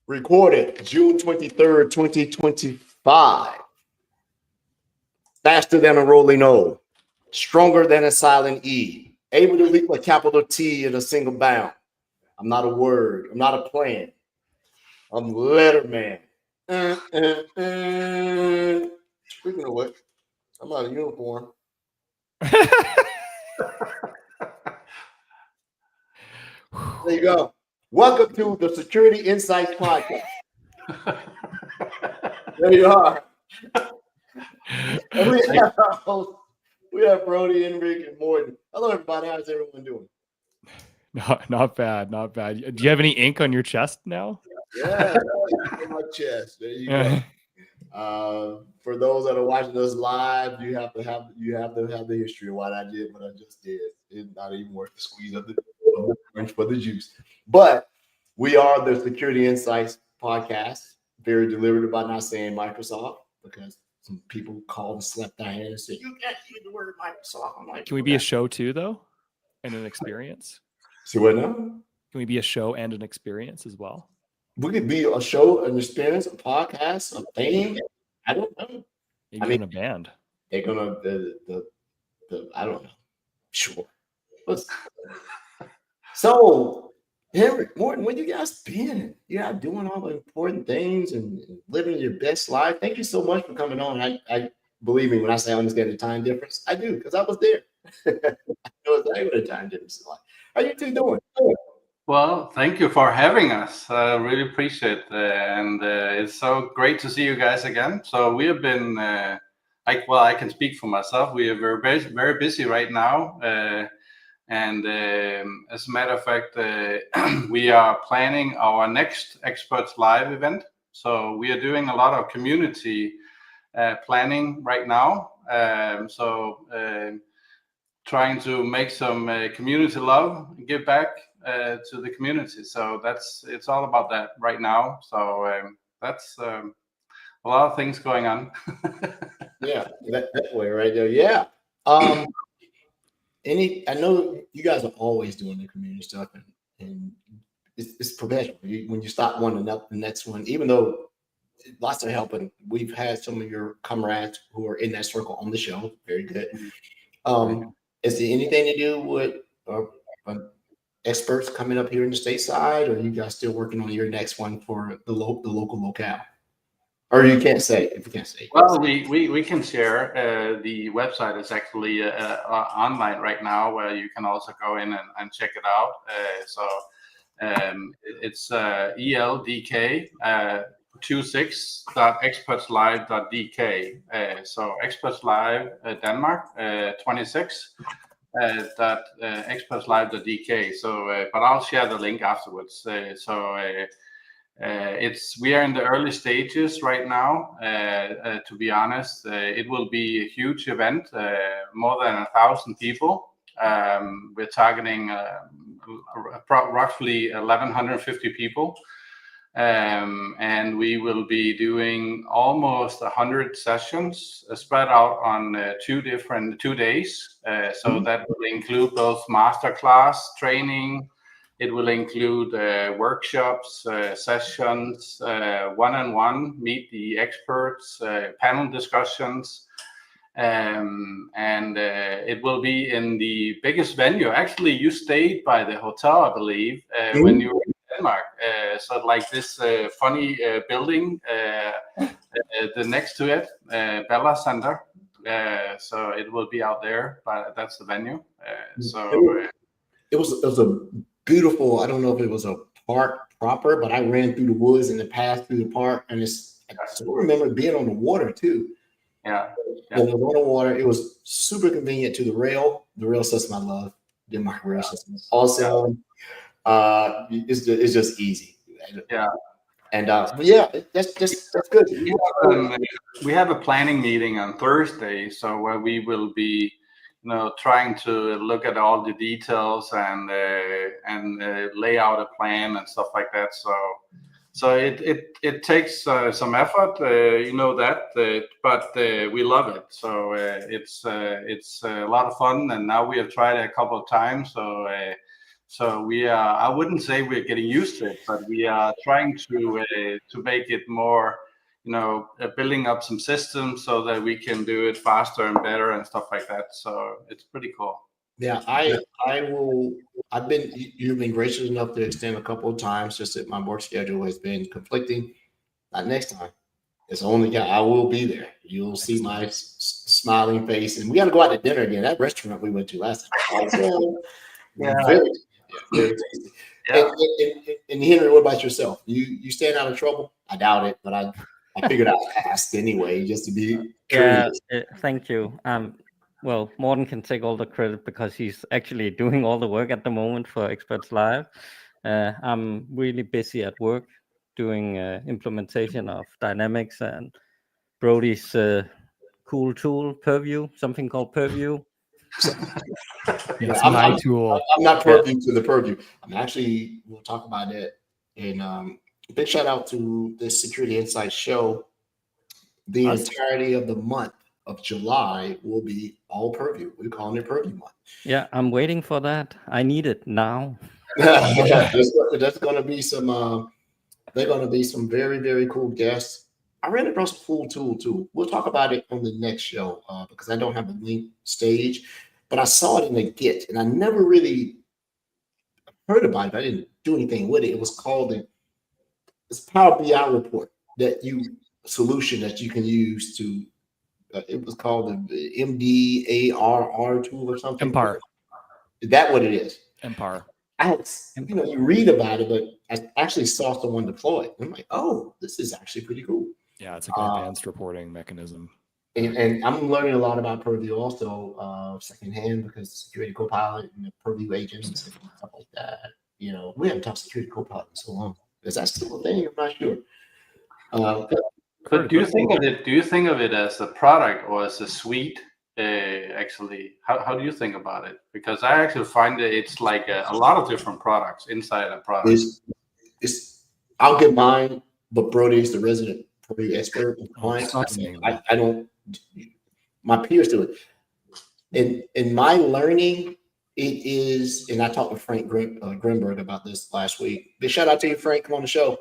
Recorded June 23rd, 2025. Faster than a rolling O. Stronger than a silent E. Able to leap a capital T in a single bound. I'm not a word. I'm not a plan. I'm Letterman. Speaking of which, I'm out of uniform. There you go. Welcome to the Security Insights Podcast. There you are. And we have our host. We have Brody, Enrique, and Morton. Hello, everybody. How's everyone doing? Not bad. Do you have any ink on your chest now? Yeah, on my chest. There you go. For those that are watching us live, you have to have the history of what I just did. It's not even worth the squeeze of the orange for the juice. But we are the Security Insights Podcast, very deliberate about not saying Microsoft because some people called and slapped our hand and said, "You can't use the word Microsoft." I'm like, can we be a show too, though, and an experience? See what now? Can we be a show and an experience as well? We could be a show, an experience, a podcast, a thing. I don't know. Maybe even a band. They're gonna the I don't know. Sure. So, Henry, Morton, where you guys been? Yeah, doing all the important things and living your best life. Thank you so much for coming on. I believe me when I say I understand the time difference. I do because I was there. I know exactly what the time difference is like. How you two doing? Well, thank you for having us. I really appreciate it. And it's so great to see you guys again. So we have been, I can speak for myself. We are very busy right now. And as a matter of fact, we are planning our next Experts Live event. So we are doing a lot of community planning right now. Trying to make some community love, give back to the community. So it's all about that right now. So that's a lot of things going on. Yeah, that way right there. Yeah. I know you guys are always doing the community stuff, and it's professional. When you stop one, the next one, even though lots of help, and we've had some of your comrades who are in that circle on the show. Very good. Is there anything to do with experts coming up here in the stateside, or are you guys still working on your next one for the local locale? Or you can't say if you can't say. Well, we can share. The website is actually online right now, where you can also go in and check it out. It's ELDK 26.expertslive.dk. So Experts Live Denmark 26. Expertslive.dk. So, but I'll share the link afterwards. We are in the early stages right now. To be honest, it will be a huge event, more than 1,000 people. We're targeting roughly 1,150 people. And we will be doing almost 100 sessions spread out on 2 days. So that will include both masterclass training. It will include workshops, sessions, one-on-one, meet the experts, panel discussions. And it will be in the biggest venue. Actually, you stayed by the hotel, I believe, when you were in Denmark. So like this funny building, the next to it, Bella Center. So it will be out there, but that's the venue. It was a beautiful. I don't know if it was a park proper, but I ran through the woods and passed through the park, and I still remember being on the water too. Yeah. When we were on the water, it was super convenient to the rail system. I love Denmark rail system. Also, it's just easy. Yeah. And that's good. We have a planning meeting on Thursday, so where we will be, trying to look at all the details and lay out a plan and stuff like that. So it takes some effort, but we love it. So it's a lot of fun, and now we have tried it a couple of times. So we are, I wouldn't say we're getting used to it, but we are trying to make it more, building up some systems so that we can do it faster and better and stuff like that. So it's pretty cool. Yeah, I will. You've been gracious enough to extend a couple of times, just that my work schedule has been conflicting. Not next time. It's only guy. I will be there. You'll see my smiling face, and we got to go out to dinner again. That restaurant we went to last time. Yeah. Very tasty. Yeah. And Henry, what about yourself? You staying out of trouble? I doubt it, but I figured I'd ask anyway, just to be curious. Thank you. Well, Morten can take all the credit because he's actually doing all the work at the moment for Experts Live. I'm really busy at work doing implementation of Dynamics and Brody's cool tool, Purview, something called Purview. It's my tool. I'm not Purview to the Purview. We'll talk about that. And big shout out to this Security Insights show. The entirety of the month of July will be all Purview. We're calling it Purview month. Yeah, I'm waiting for that. I need it now. That's going to be some. They're going to be some very, very cool guests. I ran across a cool tool too. We'll talk about it on the next show because I don't have a link stage, but I saw it in a Git, and I never really heard about it. I didn't do anything with it. It was called it's Power BI report solution that you can use to. It was called the MDARR tool or something. Empire. Is that what it is? Empire. You read about it, but I actually saw someone deploy it. I'm like, oh, this is actually pretty cool. Yeah, it's like an advanced reporting mechanism. And I'm learning a lot about Purview also secondhand because Security Copilot and the Purview agents and stuff like that. We haven't talked Security Copilot in so long. Is that still a thing? I'm not sure. But do you think of it as a product or as a suite? Actually, how do you think about it? Because I actually find that it's like a lot of different products inside a product. I'll get mine, but Brody is the resident Purview expert. I don't. My peers do it. In my learning, it is, and I talked with Frank Grimberg about this last week. Big shout out to you, Frank. Come on the show.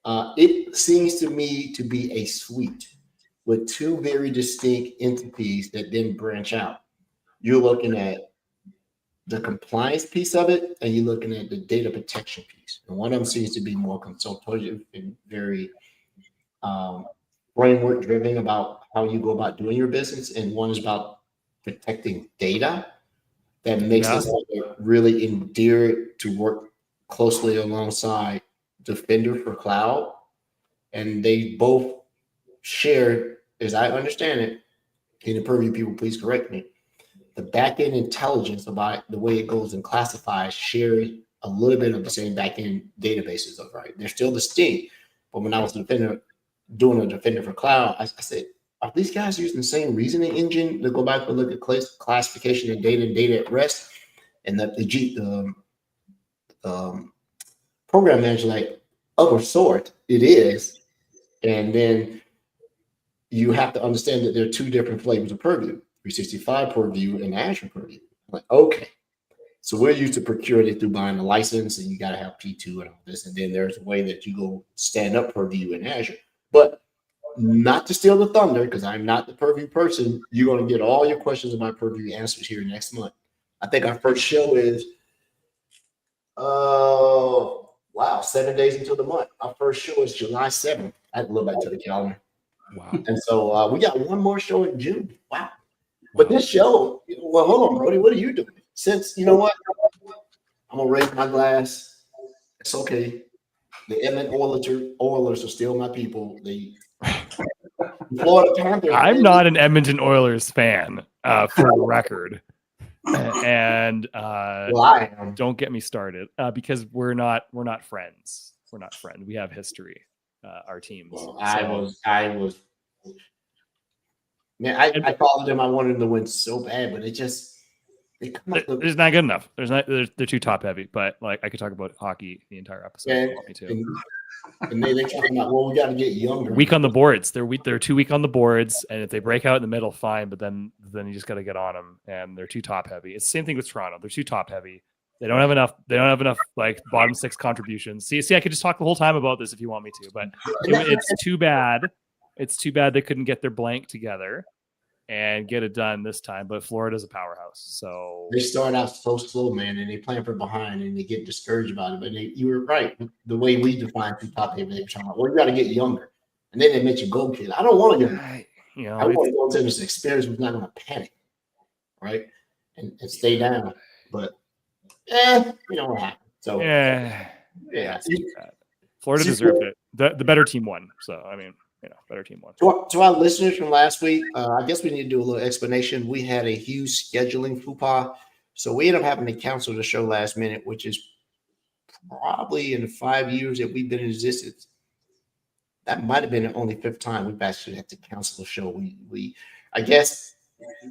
It seems to me to be a suite with two very distinct entities that then branch out. You're looking at the compliance piece of it, and you're looking at the data protection piece. And one of them seems to be more consultative and very framework driven about how you go about doing your business. And one is about protecting data that makes us really endeared to work closely alongside Defender for Cloud. And they both share, as I understand it, and the Purview people, please correct me, the back-end intelligence about the way it goes and classifies share a little bit of the same back-end databases of, right? They're still distinct. But when I was doing a Defender for Cloud, I said, are these guys using the same reasoning engine to go back and look at classification of data and data at rest? And the program manager like, of a sort, it is. And then you have to understand that there are two different flavors of Purview, 365 Purview and Azure Purview. I'm like, okay. So we're used to procuring it through buying a license, and you got to have P2 and all this. And then there's a way that you go stand up Purview in Azure. But not to steal the thunder, because I'm not the Purview person, you're going to get all your questions about Purview answers here next month. I think our first show is, 7 days until the month. Our first show is July 7th. I had to look back to the calendar. Wow. And so we got one more show in June. Wow. But this show, well, hold on, Brody, what are you doing? Since, you know what? I'm going to raise my glass. It's okay. The Edmonton Oilers are still my people. The Florida Panthers. I'm not an Edmonton Oilers fan, for the record. And Well, I am. don't get me started because we're not friends. We're not friends. We have history. Our teams. Well, I was. Man, I followed them. I wanted them to win so bad, but it's not good enough. They're too top heavy. But like I could talk about hockey the entire episode. If you want me to. And they talking about, well, we got to get younger. Weak on the boards. They're too weak on the boards, and if they break out in the middle, fine. But then you just got to get on them, and they're too top heavy. It's the same thing with Toronto. They're too top heavy. They don't have enough. They don't have enough like bottom six contributions. See, I could just talk the whole time about this if you want me to, but it's too bad. It's too bad they couldn't get their blank together and get it done this time. But Florida's a powerhouse, so They start out so slow, man, and they plan for behind, and they get discouraged about it. But you were right. The way we define two top heavy, they were talking about, well, you got to get younger. And then they mentioned gold kid. I don't want to get, you know, I want to go into this experience who's not going to panic, right, and stay down. But you know what happened. So yeah. yeah. Florida deserved it. The better team won. So I mean, you know, better team won. To our listeners from last week, I guess we need to do a little explanation. We had a huge scheduling faux pas, so we ended up having to cancel the show last minute, which is probably in the 5 years that we've been in existence. That might have been the only fifth time we've actually had to cancel a show. We I guess,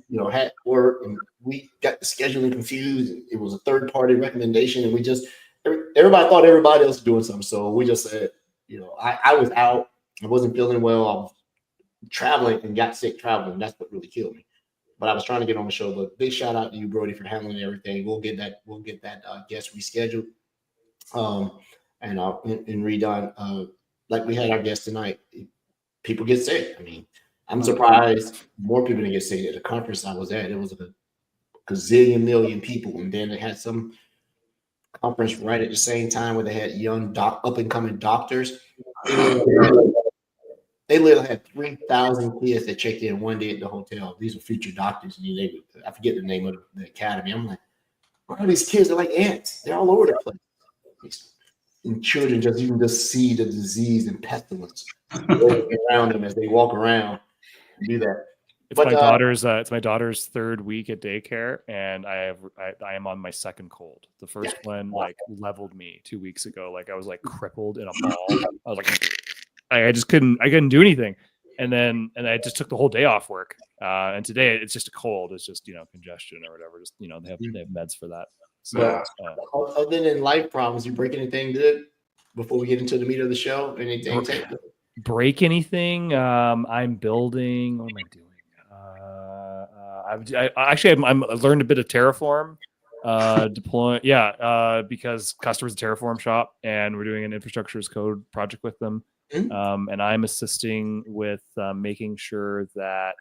you know, had work and we got the scheduling confused. It was a third party recommendation, and we just everybody thought everybody else was doing something. So we just said, you know, I was out. I wasn't feeling well. I was traveling and got sick traveling. That's what really killed me. But I was trying to get on the show. But big shout out to you, Brody, for handling everything. We'll get that guest rescheduled and redone. Like we had our guest tonight. People get sick. I mean, I'm surprised more people didn't get sick at the conference I was at. It was a gazillion million people, and then they had some conference right at the same time where they had young up and coming doctors. They literally had 3,000 kids that checked in one day at the hotel. These were future doctors. I forget the name of the academy. I'm like, why are these kids? They're like ants. They're all over the place. And children you can just see the disease and pestilence around them as they walk around and do that. It's my daughter's third week at daycare, and I am on my second cold. The first one like leveled me 2 weeks ago. Like I was like crippled in a ball. I was like, I couldn't do anything. And I just took the whole day off work. And today it's just a cold. It's just, you know, congestion or whatever. Just, you know, they have meds for that. So other than life problems, you break anything good before we get into the meat of the show? Anything? Break anything? I'm building. What am I doing? I'm learned a bit of Terraform. Deploying, because customers at Terraform shop, and we're doing an infrastructure as code project with them. And I'm assisting with making sure that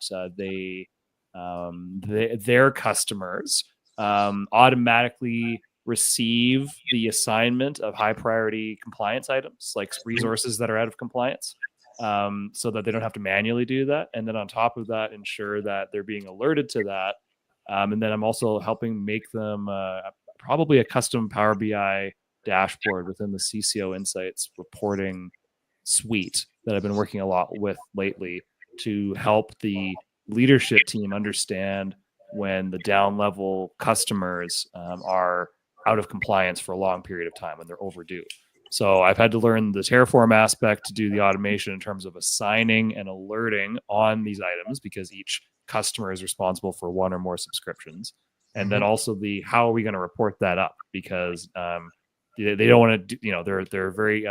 their customers automatically receive the assignment of high priority compliance items, like resources that are out of compliance, so that they don't have to manually do that. And then on top of that, ensure that they're being alerted to that. And then I'm also helping make them probably a custom Power BI dashboard within the CCO Insights reporting suite that I've been working a lot with lately to help the leadership team understand when the down level customers are out of compliance for a long period of time when they're overdue. So I've had to learn the Terraform aspect to do the automation in terms of assigning and alerting on these items, because each customer is responsible for one or more subscriptions. And then also how are we going to report that up? Because they don't want to, you know, they're very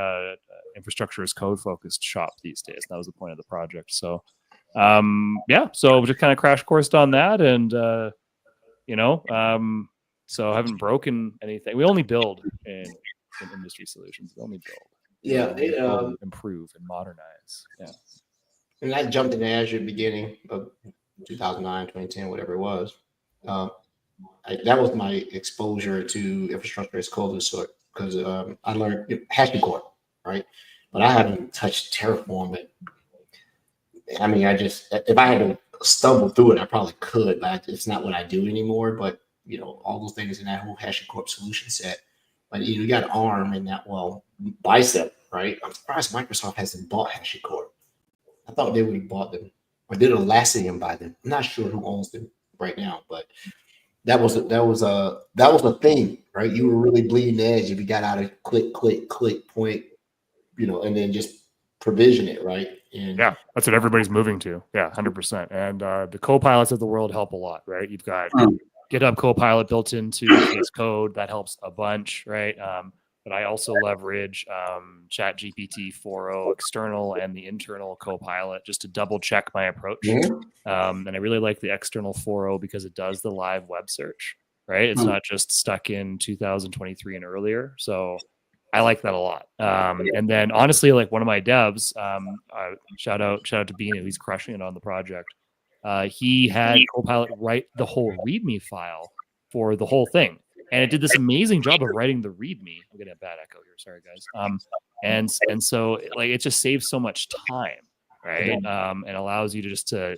infrastructure as code focused shop these days. That was the point of the project. So so just kind of crash coursed on that, and so I haven't broken anything. We only build in industry solutions. We only build. Yeah, improve and modernize. Yeah. And I jumped into Azure at the beginning of 2009, 2010, whatever it was. That was my exposure to infrastructure as code because I learned HashiCorp, right? But I haven't touched Terraform. But I mean, if I had to stumble through it, I probably could, but it's not what I do anymore. But you know, all those things in that whole HashiCorp solution set. But you got ARM in that, Bicep, right? I'm surprised Microsoft hasn't bought HashiCorp. I thought they would have bought them, or did Atlassian buy them? I'm not sure who owns them right now, but that was a thing, right? You were really bleeding edge if you got out of click point, you know, and then just provision it, right? And yeah, that's what everybody's moving to. Yeah, 100%. And the co-pilots of the world help a lot, right? You've got GitHub Copilot built into VS Code. That helps a bunch, right? But I also leverage ChatGPT 4.0 external and the internal Copilot just to double check my approach. And I really like the external 4.0 because it does the live web search. right? It's Mm. not just stuck in 2023 and earlier. So I like that a lot. And then honestly, like one of my devs, shout out to Bean, he's crushing it on the project. He had Copilot write the whole README file for the whole thing, and it did this amazing job of writing the README. I'm getting a bad echo here, sorry guys. And so like it just saves so much time, right? And allows you to just to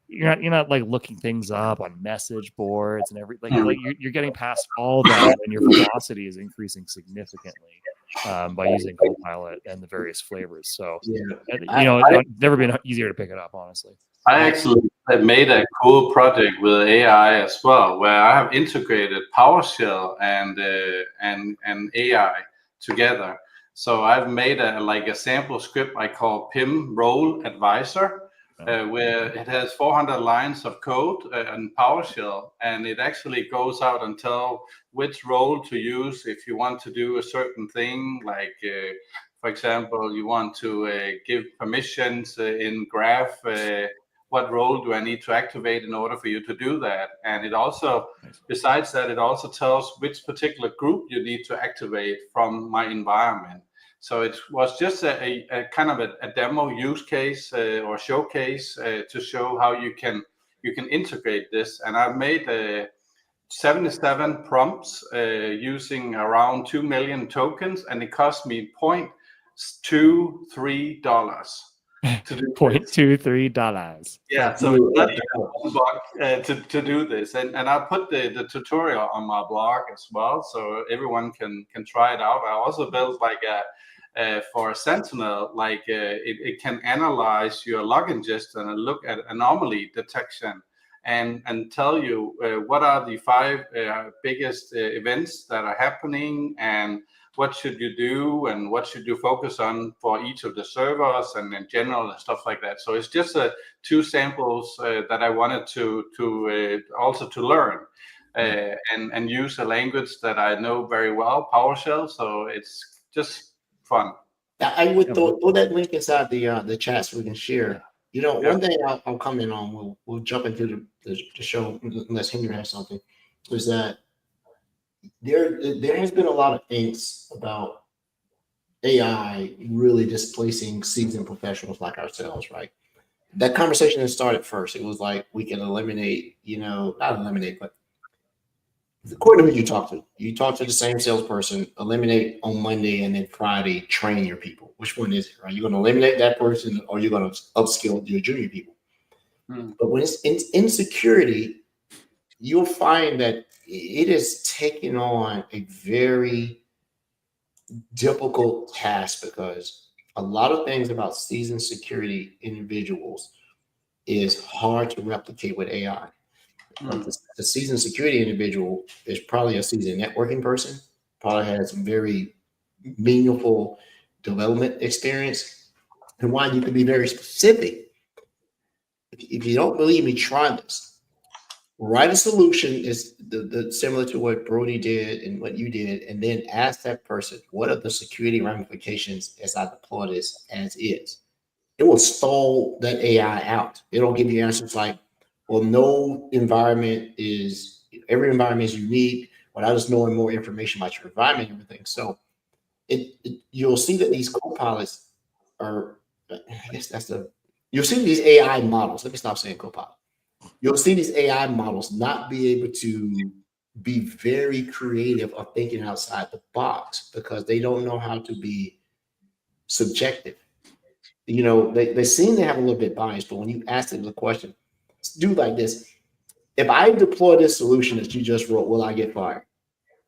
you're not like looking things up on message boards and you're getting past all that, and your velocity is increasing significantly by using Copilot and the various flavors. So it's never been easier to pick it up, honestly. I actually made a cool project with AI as well, where I have integrated PowerShell and AI together. So I've made a sample script I call PIM Role Advisor, where it has 400 lines of code in PowerShell, and it actually goes out and tells which role to use if you want to do a certain thing, like for example, you want to give permissions in Graph. What role do I need to activate in order for you to do that? And it also, besides that, it also tells which particular group you need to activate from my environment. So it was just a kind of a demo use case or showcase to show how you can integrate this. And I've made 77 prompts using around 2 million tokens, and it cost me $0.23 to do $0.23. Yeah, so it's not even $1 to do this, and I put the tutorial on my blog as well, so everyone can try it out. I also built for Sentinel, it can analyze your log ingestion and look at anomaly detection and tell you what are the 5 biggest events that are happening, and what should you do, and what should you focus on for each of the servers, and in general and stuff like that. So it's just 2 samples that I wanted to also to learn and use a language that I know very well, PowerShell. So it's just fun. I would throw that link inside the chat so we can share. One thing I'll comment on, we'll jump into the show unless Henry has something, is that there has been a lot of angst about AI really displacing seasoned professionals like ourselves, right? That conversation had started first. It was like we can eliminate, not eliminate, but according to who you talk to the same salesperson, eliminate on Monday, and then Friday, train your people. Which one is it, right? You're going to eliminate that person, or you're going to upskill your junior people. But when it's in security, you'll find that it is taking on a very difficult task, because a lot of things about seasoned security individuals is hard to replicate with AI. Like the seasoned security individual is probably a seasoned networking person, probably has some very meaningful development experience. And why you can be very specific. If you don't believe me, try this. Write a solution is similar to what Brody did and what you did, and then ask that person, what are the security ramifications as I deploy this as is? It will stall that AI out. It'll give you answers like, well, every environment is unique, without us knowing more information about your environment and everything. So you'll see that these copilots are, you'll see these AI models. Let me stop saying copilot. You'll see these AI models not be able to be very creative or thinking outside the box, because they don't know how to be subjective. They seem to have a little bit bias, but when you ask them the question, do like this: if I deploy this solution that you just wrote, will I get fired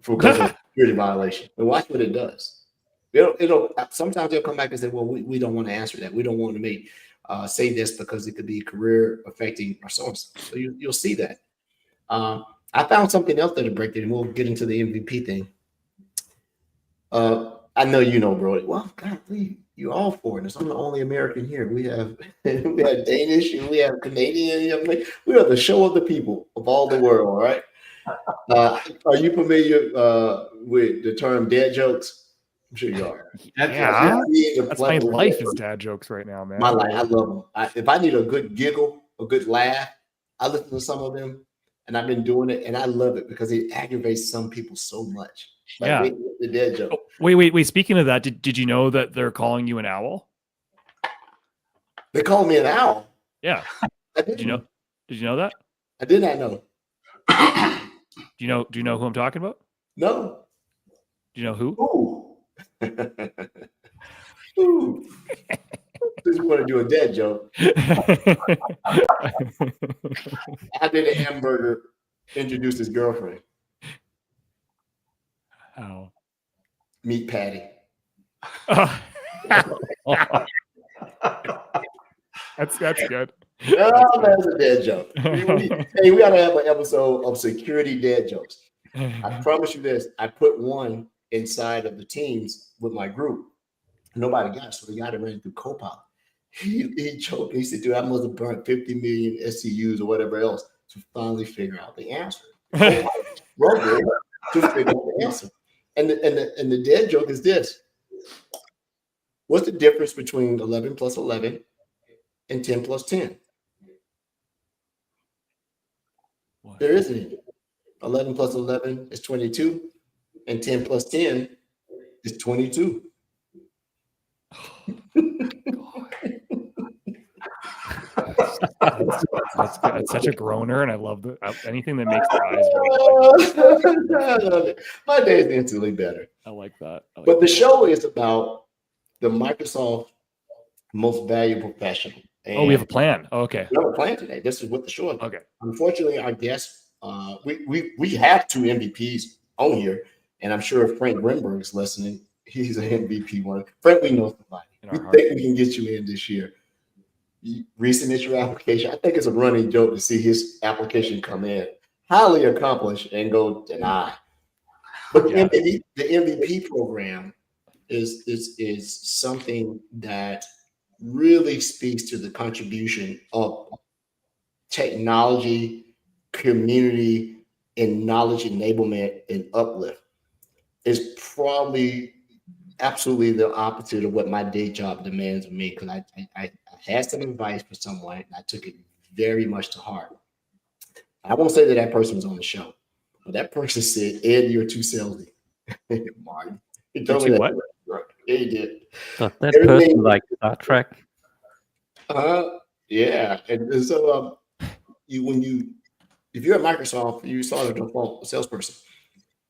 for security violation? But watch what it does. It'll sometimes they'll come back and say, well, we don't want to answer that. We don't want to say this because it could be career affecting or so on. So you'll see that. I found something else that'll break it, and we'll get into the MVP thing. I know Brody. Well, God, you're all foreigners. I'm the only American here. We have Danish, and we have Canadian. We are the show of the people of all the world. All right. Are you familiar with the term dad jokes? I'm sure you are. Yeah, that's my life is dad jokes right now, man. My life, I love them. If I need a good giggle, a good laugh, I listen to some of them, and I've been doing it, and I love it because it aggravates some people so much. Like, Yeah. the dead joke. Oh, wait. Speaking of that, did you know that they're calling you an owl? They call me an owl. Yeah. Did you know? Did you know that? I did not know. Do you know who I'm talking about? No. Do you know who? Ooh. Ooh. Just want to do a dead joke. How did a hamburger introduce his girlfriend? How? Meat patty. That's good. Oh, that's a dead joke. Hey, we gotta have an episode of security dead jokes. I promise you this. I put one inside of the teams with my group. Nobody got it, so the guy that ran through Copilot. He choked. He said, "Dude, I must have burned 50 million SCUs or whatever else to finally figure out the answer." Robert to figure out the answer. And the dead joke is this: what's the difference between 11 plus 11 and 10 plus 10? What? There isn't any. 11 plus 11 is 22, and 10 plus 10 is 22. That's such a groaner, and I love anything that makes the eyes roll. My day is instantly better. I like that. But the show is about the Microsoft most valuable professional. We have a plan. Oh, okay. We have a plan today. This is what the show is. Okay. Unfortunately, our guests, we have 2 MVPs on here, and I'm sure if Frank Grimberg is listening, he's an MVP one. Frank, we know somebody. We think we can get you in this year. Resubmit your application. I think it's a running joke to see his application come in highly accomplished and go deny. But the MVP program is something that really speaks to the contribution of technology, community, and knowledge enablement and uplift. Is probably absolutely the opposite of what my day job demands of me, because I had some advice for someone and I took it very much to heart. I won't say that person was on the show, but that person said, "Ed, you're too salesy." Martin, he told me that. What? Yeah, he did. Does that person like Star Trek? Yeah, and so if you're at Microsoft, you saw the default salesperson.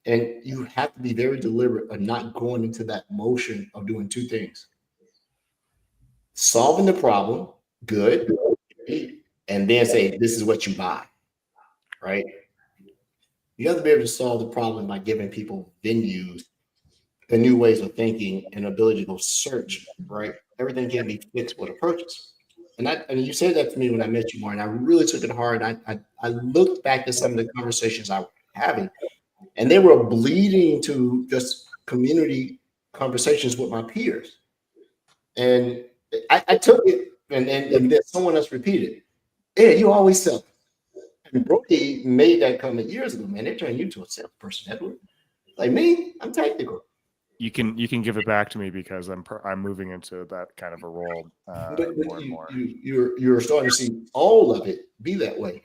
And you have to be very deliberate of not going into that motion of doing 2 things: solving the problem, good, and then say, "This is what you buy," right? You have to be able to solve the problem by giving people venues and new ways of thinking and ability to go search, right? Everything can be fixed with a purchase. And you said that to me when I met you, Martin. I really took it hard. I looked back at some of the conversations I was having, and they were bleeding to just community conversations with my peers. And I took it, and then someone else repeated, "Yeah, you always sell." And Brody made that comment years ago. "Man, they turned you to a salesperson, Edward." Like me, I'm technical. You can give it back to me because I'm moving into that kind of a role more and more. You're starting to see all of it be that way.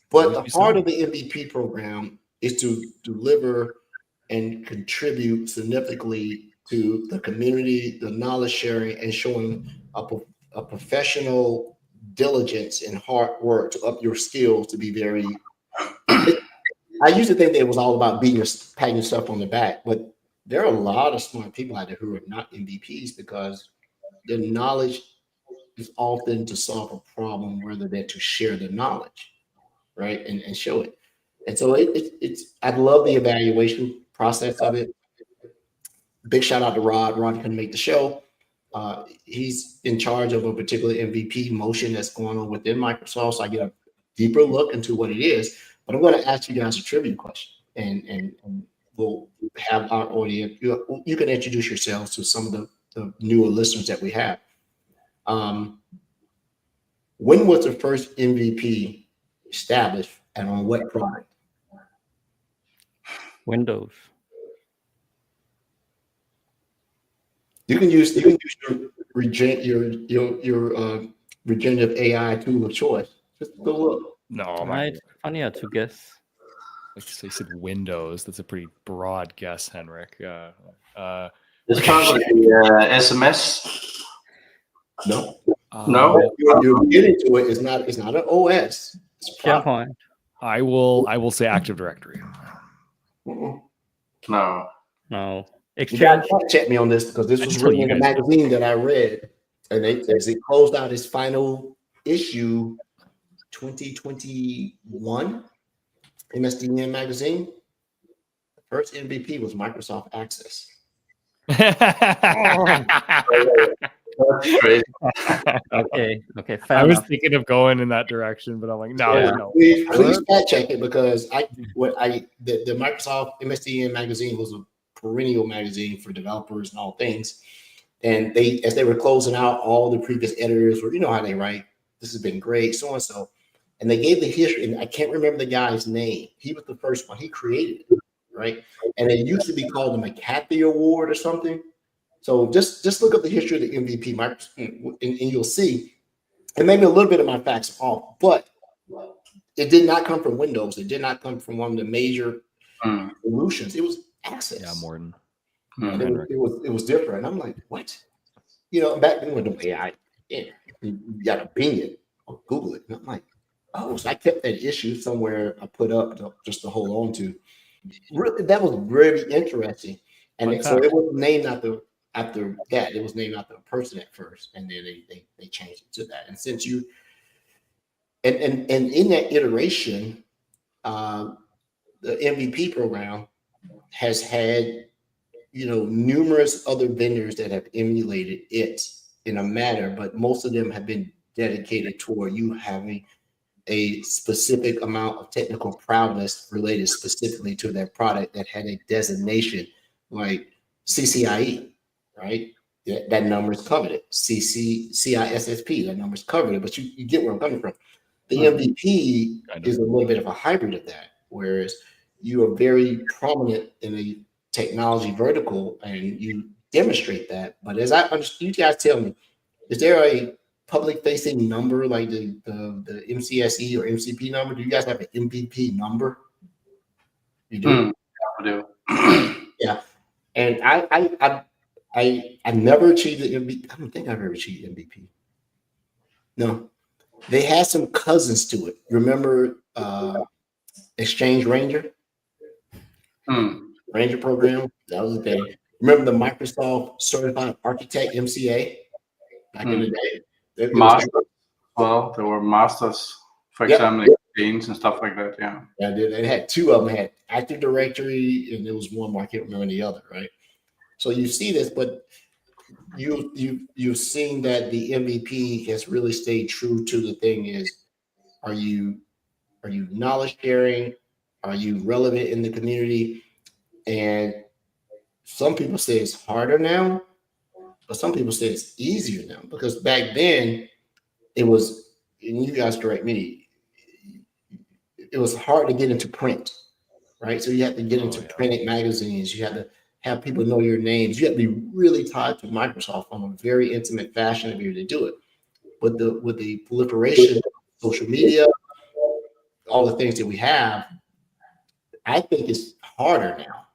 But the part of the MVP program is to deliver and contribute significantly to the community, the knowledge sharing, and showing a professional diligence and hard work to up your skills to be very. I used to think that it was all about patting yourself on the back, but there are a lot of smart people out there who are not MVPs because their knowledge is often to solve a problem rather than to share the knowledge, right? And show it. And so it's I love the evaluation process of it. Big shout out to Rod. Rod couldn't make the show. He's in charge of a particular MVP motion that's going on within Microsoft. So I get a deeper look into what it is. But I'm going to ask you guys a trivia question, and we'll have our audience. You can introduce yourselves to some of the newer listeners that we have. When was the first MVP established, and on what product? Windows. You can use your regenerative AI tool of choice. Just go look. No, Right, funnier to guess. like you said Windows. That's a pretty broad guess, Henrik. It's probably SMS. No, No? you're getting to it. It's not an OS. It's product. SharePoint. I will say Active Directory. Mm-mm. No. No. You got Exchange. to fact check me on this because this I was just want written you in a guys- magazine that I read, and as it closed out its final issue, 2021, MSDN magazine. The first MVP was Microsoft Access. That's crazy. Okay, fair I was enough. thinking of going in that direction, but I'm like, no, Yeah. no. Please fact check it because the Microsoft MSDN magazine was a perennial magazine for developers and all things. And as they were closing out, all the previous editors were, you know how they write, this has been great, so and so. And they gave the history, and I can't remember the guy's name. He was the first one. He created it, right? And it used to be called the McAfee Award or something. So just look up the history of the MVP, and you'll see. And maybe a little bit of my facts are off, but it did not come from Windows. It did not come from one of the major solutions. It was Access. Yeah, Morton. And it was different. I'm like, what? You know, back then with the AI, you got to Bing it or Google it. And I'm like, oh, so I kept that issue somewhere I put up just to hold on to. Really, that was very interesting. And so it was named after that. It was named after a person at first, and then they changed it to that. And since you and in that iteration, the MVP program has had, you know, numerous other vendors that have emulated it in a manner, but most of them have been dedicated toward you having a specific amount of technical prowess related specifically to their product that had a designation like CCIE, right? That number is covered. CISSP, that number is covered. But you get where I'm coming from. The MVP is a little bit of a hybrid of that, whereas you are very prominent in a technology vertical and you demonstrate that. But as I understand, you guys tell me, is there a public facing number like the MCSE or MCP number? Do you guys have an MVP number? You do? I do. Yeah. And I never achieved the MVP. I don't think I've ever achieved MVP. No. They had some cousins to it. Remember Exchange Ranger? Ranger program? That was the thing. Remember the Microsoft Certified Architect MCA back in the day? Masters. Well, there were masters for examining exchange and stuff like that. Yeah. Yeah, they had two of them. They had Active Directory, and there was one more. I can't remember the other. Right. So you see this, but you've seen that the MVP has really stayed true to the thing. Is are you knowledge sharing? Are you relevant in the community? And some people say it's harder now, but some people say it's easier now because back then it was, and you guys correct me, it was hard to get into print, right? So you had to get into printed magazines. You had to have people know your names. You had to be really tied to Microsoft on a very intimate fashion to be able to do it. But with the proliferation of social media, all the things that we have, I think it's harder now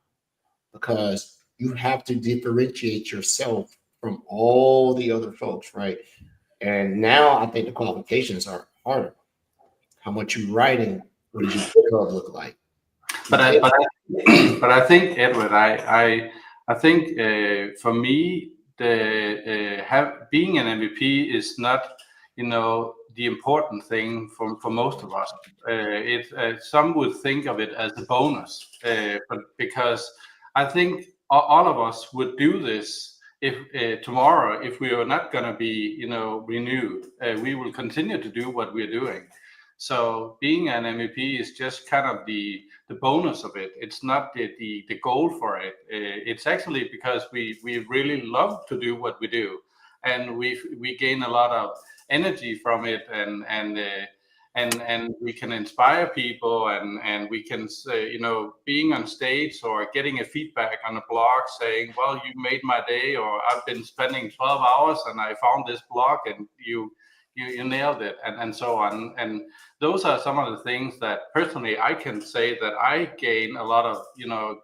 because you have to differentiate yourself from all the other folks, right? And now I think the qualifications are harder. How much you writing? What does your book look like? But I think, Edward, I think for me, being an MVP is not, you know, the important thing for most of us. Some would think of it as a bonus, but because I think all of us would do this if tomorrow, if we are not going to be, you know, renewed, we will continue to do what we're doing. So being an MVP is just kind of the bonus of it. It's not the goal for it. It's actually because we really love to do what we do, and we gain a lot of energy from it, and we can inspire people, and we can say, you know, being on stage or getting a feedback on a blog saying, well, you made my day, or I've been spending 12 hours and I found this blog and you you nailed it, and so on. And those are some of the things that personally I can say that I gain a lot of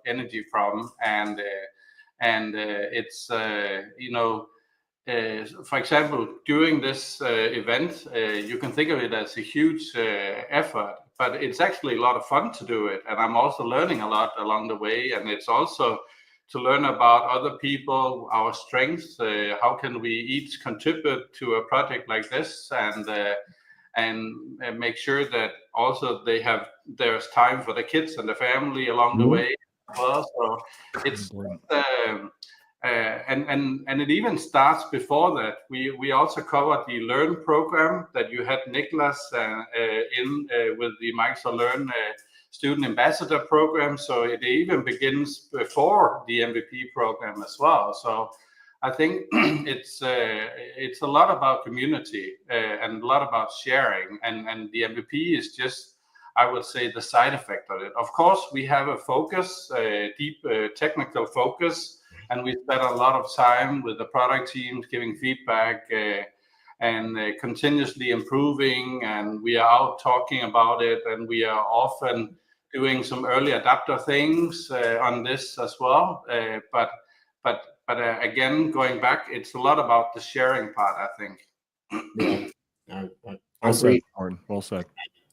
energy from, and it's for example, during this event, you can think of it as a huge effort, but it's actually a lot of fun to do it. And I'm also learning a lot along the way. And it's also to learn about other people, our strengths, how can we each contribute to a project like this, and make sure that also there's time for the kids and the family along the way as well. So it's and it even starts before that. We also covered the Learn program that you had Niklas in with the Microsoft Learn Student Ambassador program. So it even begins before the MVP program as well. So I think it's a lot about community and a lot about sharing, and the MVP is just, I would say, the side effect of it. Of course, we have a focus, a deep technical focus, and we spend a lot of time with the product teams giving feedback and continuously improving, and we are out talking about it, and we are often doing some early adapter things on this as well. But again, going back, it's a lot about the sharing part, I think. Yeah. Well said, Morten. Well said.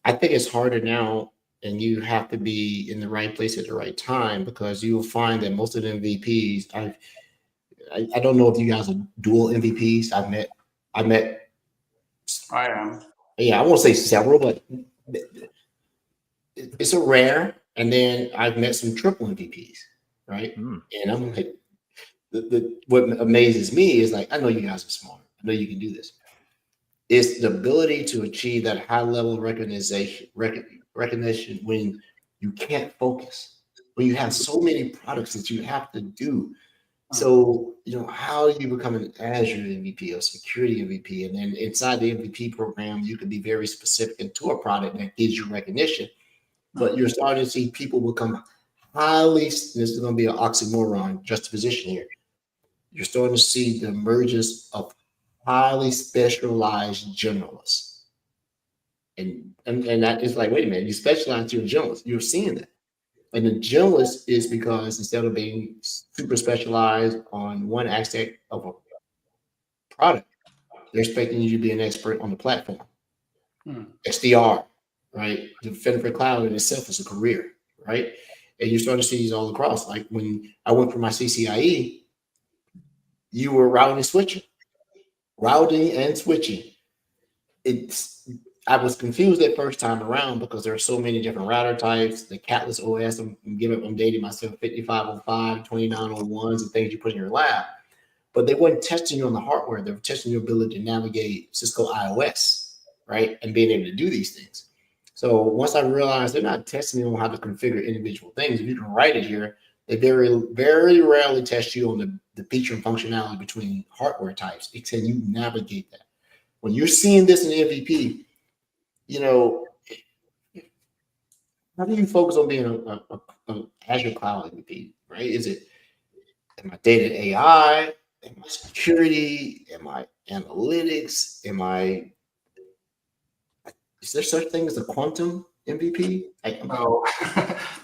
I think it's harder now, and you have to be in the right place at the right time, because you will find that most of the MVPs, I don't know if you guys are dual MVPs. I met. I am. Yeah, I won't say several, but it's a rare. And then I've met some triple MVPs, right? And I'm like, what amazes me is, like, I know you guys are smart. I know you can do this. It's the ability to achieve that high level of recognition when you can't focus, when you have so many products that you have to do. So, how do you become an Azure MVP or security MVP? And then inside the MVP program, you can be very specific into a product that gives you recognition. But you're starting to see people become this is going to be an oxymoron, juxtaposition here. You're starting to see the emergence of highly specialized generalists. And that is like, wait a minute, you specialize, you're a generalist. You're seeing that. And the generalist is because instead of being super specialized on one aspect of a product, they're expecting you to be an expert on the platform. XDR, right? Defender for Cloud in itself is a career, right? And you're starting to see these all across. Like when I went for my CCIE, you were routing and switching. I was confused that first time around because there are so many different router types. The Catalyst OS, I'm dating myself, 5505, 2901s, and things you put in your lab. But they weren't testing you on the hardware. They were testing your ability to navigate Cisco iOS, right? And being able to do these things. So once I realized they're not testing you on how to configure individual things, if you can write it here, they very, very rarely test you on the feature and functionality between hardware types. Can you navigate that? When you're seeing this in the MVP, how do you focus on being an Azure Cloud MVP, right? Am I data AI? Am I security? Am I analytics? Is there such thing as a quantum MVP? No,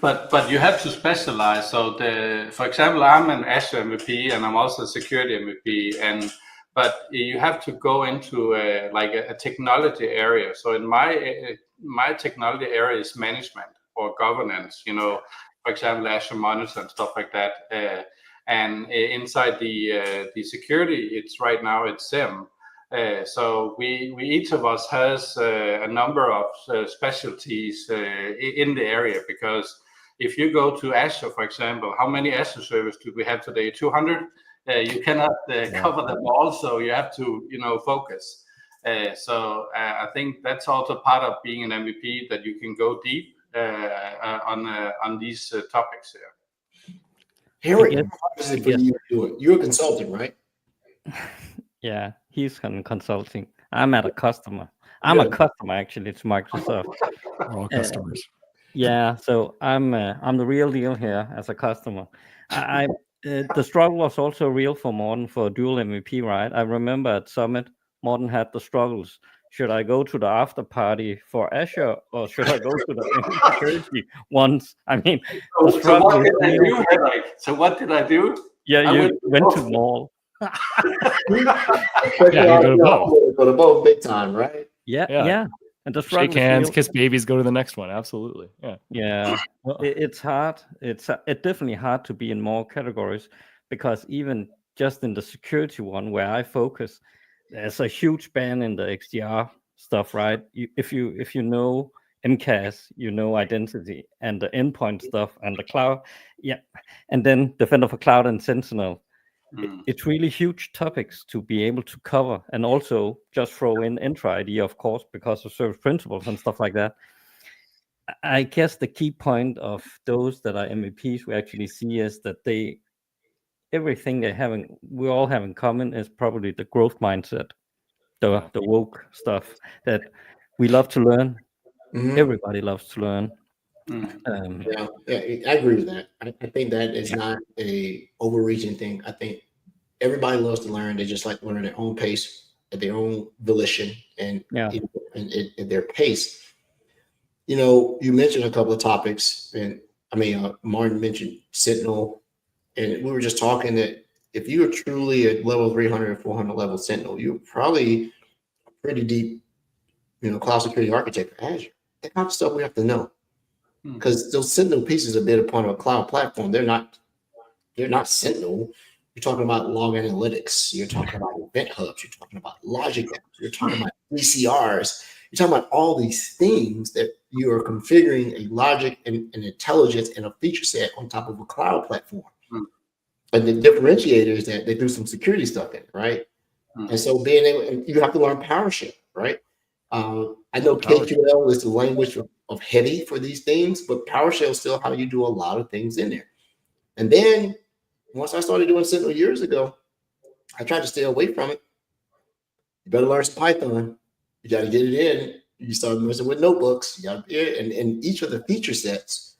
but you have to specialize. So for example, I'm an Azure MVP and I'm also a security MVP, but you have to go into a technology area. So in my technology area is management or governance. For example, Azure Monitor and stuff like that. And inside the security, it's SIEM. So we each of us has a number of specialties in the area, because if you go to Azure, for example, how many Azure servers do we have today? 200. You cannot cover them all, so you have to focus. So I think that's also part of being an MVP, that you can go deep on these topics here. Harry, how is it for you to do it? You're a consultant, right? Yeah, he's consulting. I'm a customer. I'm a customer actually to Microsoft. We're all customers. Yeah, so I'm the real deal here as a customer. The struggle was also real for Morten for dual MVP, right? I remember at Summit, Morten had the struggles should I go to the after party for Azure or should I go to the security ones? I mean, the So struggle what is did I real. do, Henrik? So what did I do? Yeah, I you went to both. mall. Yeah, you go to both. Go to both big time, right? Yeah, Yeah. yeah. And the struggle Shake is hands, real. kiss babies, go to the next one. Absolutely. Yeah. Yeah, it's hard. It's definitely hard to be in more categories because even just in the security one where I focus, there's a huge ban in the XDR stuff, right? If you know MCAS, you know identity and the endpoint stuff and the cloud, yeah, and then Defender for Cloud and Sentinel. It's really huge topics to be able to cover, and also just throw in Entra ID, of course, because of service principles and stuff like that. I guess the key point of those that are MVPs we actually see is that everything we all have in common is probably the growth mindset, the woke stuff that we love to learn. Mhm. Everybody loves to learn. Yeah, I agree with that. I think that is not a overreaching thing. I think everybody loves to learn. They just like to learn at their own pace, at their own volition, and at their pace. You know, you mentioned a couple of topics, and Martin mentioned Sentinel, and we were just talking that if you are truly at level 300 or 400 level Sentinel, you're probably a pretty deep, cloud security architect for Azure. That kind of stuff we have to know, because those Sentinel pieces are built upon a cloud platform. They're not Sentinel. You're talking about log analytics. You're talking about event hubs. You're talking about logic apps. You're talking about VCRs. You're talking about all these things that you are configuring a logic and an intelligence and a feature set on top of a cloud platform. And the differentiator is that they do some security stuff in it, right? And so you have to learn PowerShell, right? I know KQL is the language of heavy for these things, but PowerShell is still how you do a lot of things in there. And then once I started doing Sentinel years ago, I tried to stay away from it. You better learn some Python. You got to get it in. You start messing with notebooks. You got and each of the feature sets,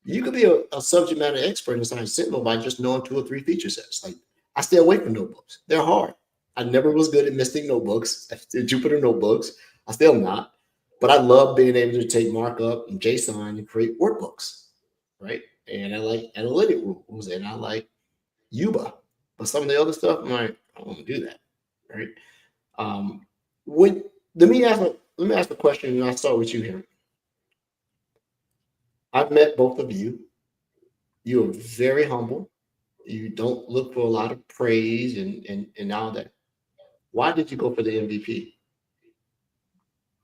you could be a subject matter expert inside Sentinel by just knowing 2 or 3 feature sets. Like, I stay away from notebooks. They're hard. I never was good at Mystic notebooks, Jupyter notebooks. I still not. But I love being able to take markup and JSON and create workbooks, right? And I like analytic rules, and I like Yuba. But some of the other stuff, I'm like, I don't want to do that, right? Let me ask the question, and I'll start with you here. I've met both of you. You are very humble. You don't look for a lot of praise and all that. Why did you go for the MVP?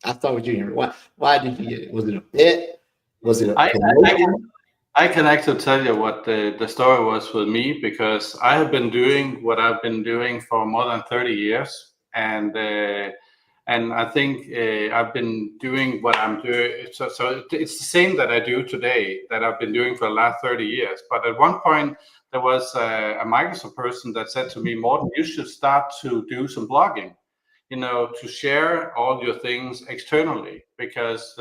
I'll start with you here. Why did you get it? Was it a bet? Was it a promotion? I can actually tell you what the story was with me, because I have been doing what I've been doing for more than 30 years. And I think I've been doing what I'm doing. So it's the same that I do today that I've been doing for the last 30 years. But at one point, there was a Microsoft person that said to me, Morten, you should start to do some blogging, to share all your things externally, because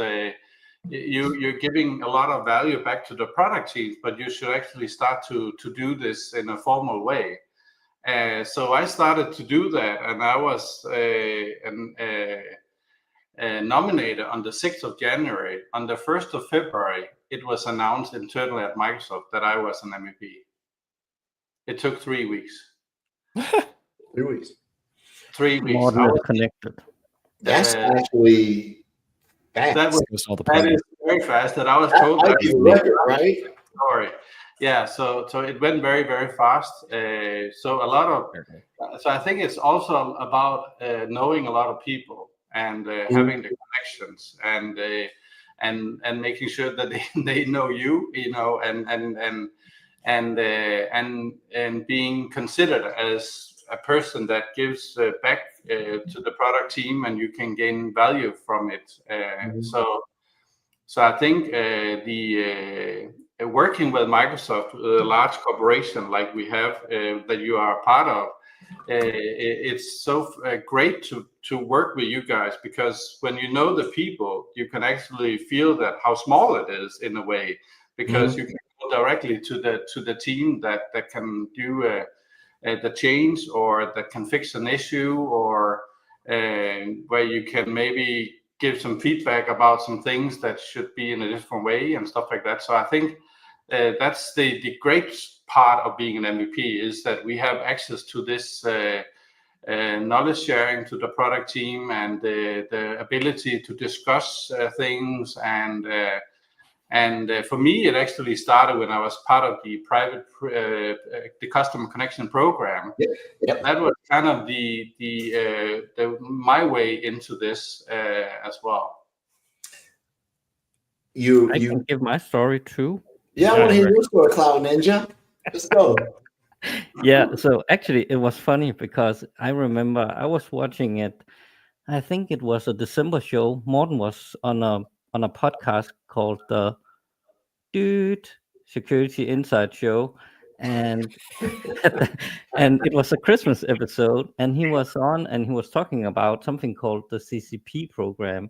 you're giving a lot of value back to the product teams, but you should actually start to do this in a formal way. So I started to do that, and I was nominated on the 6th of January. On the 1st of February, it was announced internally at Microsoft that I was an MVP. It took 3 weeks. 3 weeks. 3 weeks. Morten is connected. That's actually fast. That is very fast. That I was told that is a record, right? Sorry. Yeah, so it went very, very fast. So I think it's also about knowing a lot of people and having the connections and making sure that they know you, and being considered as a person that gives back to the product team, and you can gain value from it. So I think working with Microsoft, a large corporation like we have, that you are a part of, it's so great to work with you guys, because when you know the people, you can actually feel that how small it is in a way, because you can go directly to the team that can do the change, or that can fix an issue, or where you can maybe give some feedback about some things that should be in a different way and stuff like that. So I think that's the great part of being an MVP, is that we have access to this knowledge sharing to the product team, and the ability to discuss things. And for me, it actually started when I was part of the private, the customer connection program. Yep. That was kind of the my way into this as well. I can give my story too. Yeah, I want to hear your story, Cloud Ninja. Let's go. Yeah, so actually it was funny because I remember I was watching it. I think it was a December show. Morten was on a podcast called the Dude Security Inside Show, and and it was a Christmas episode, and he was on and he was talking about something called the CCP program,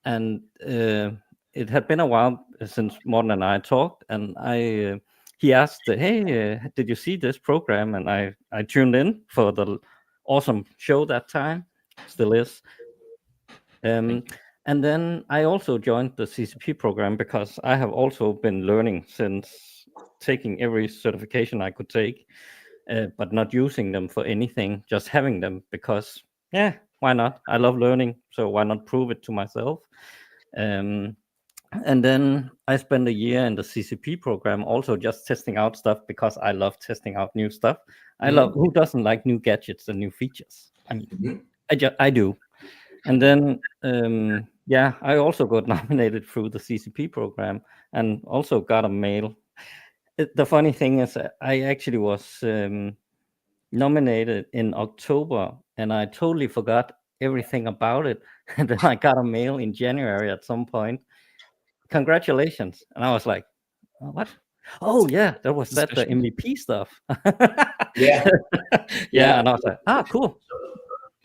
and it had been a while since Morten and I talked, and he asked, "Hey, did you see this program?" And I tuned in for the awesome show that time, still is. And then I also joined the CCP program because I have also been learning since, taking every certification I could take, but not using them for anything, just having them because, yeah, why not? I love learning, so why not prove it to myself? And then I spent a year in the CCP program also just testing out stuff because I love testing out new stuff. I love, who doesn't like new gadgets and new features? I mean, I do. And then, I also got nominated through the CCP program and also got a mail. The funny thing is, I actually was nominated in October, and I totally forgot everything about it. And then I got a mail in January at some point. Congratulations. And I was like, what? Oh, yeah, that was the MVP stuff. Yeah. Yeah. And I was like, cool.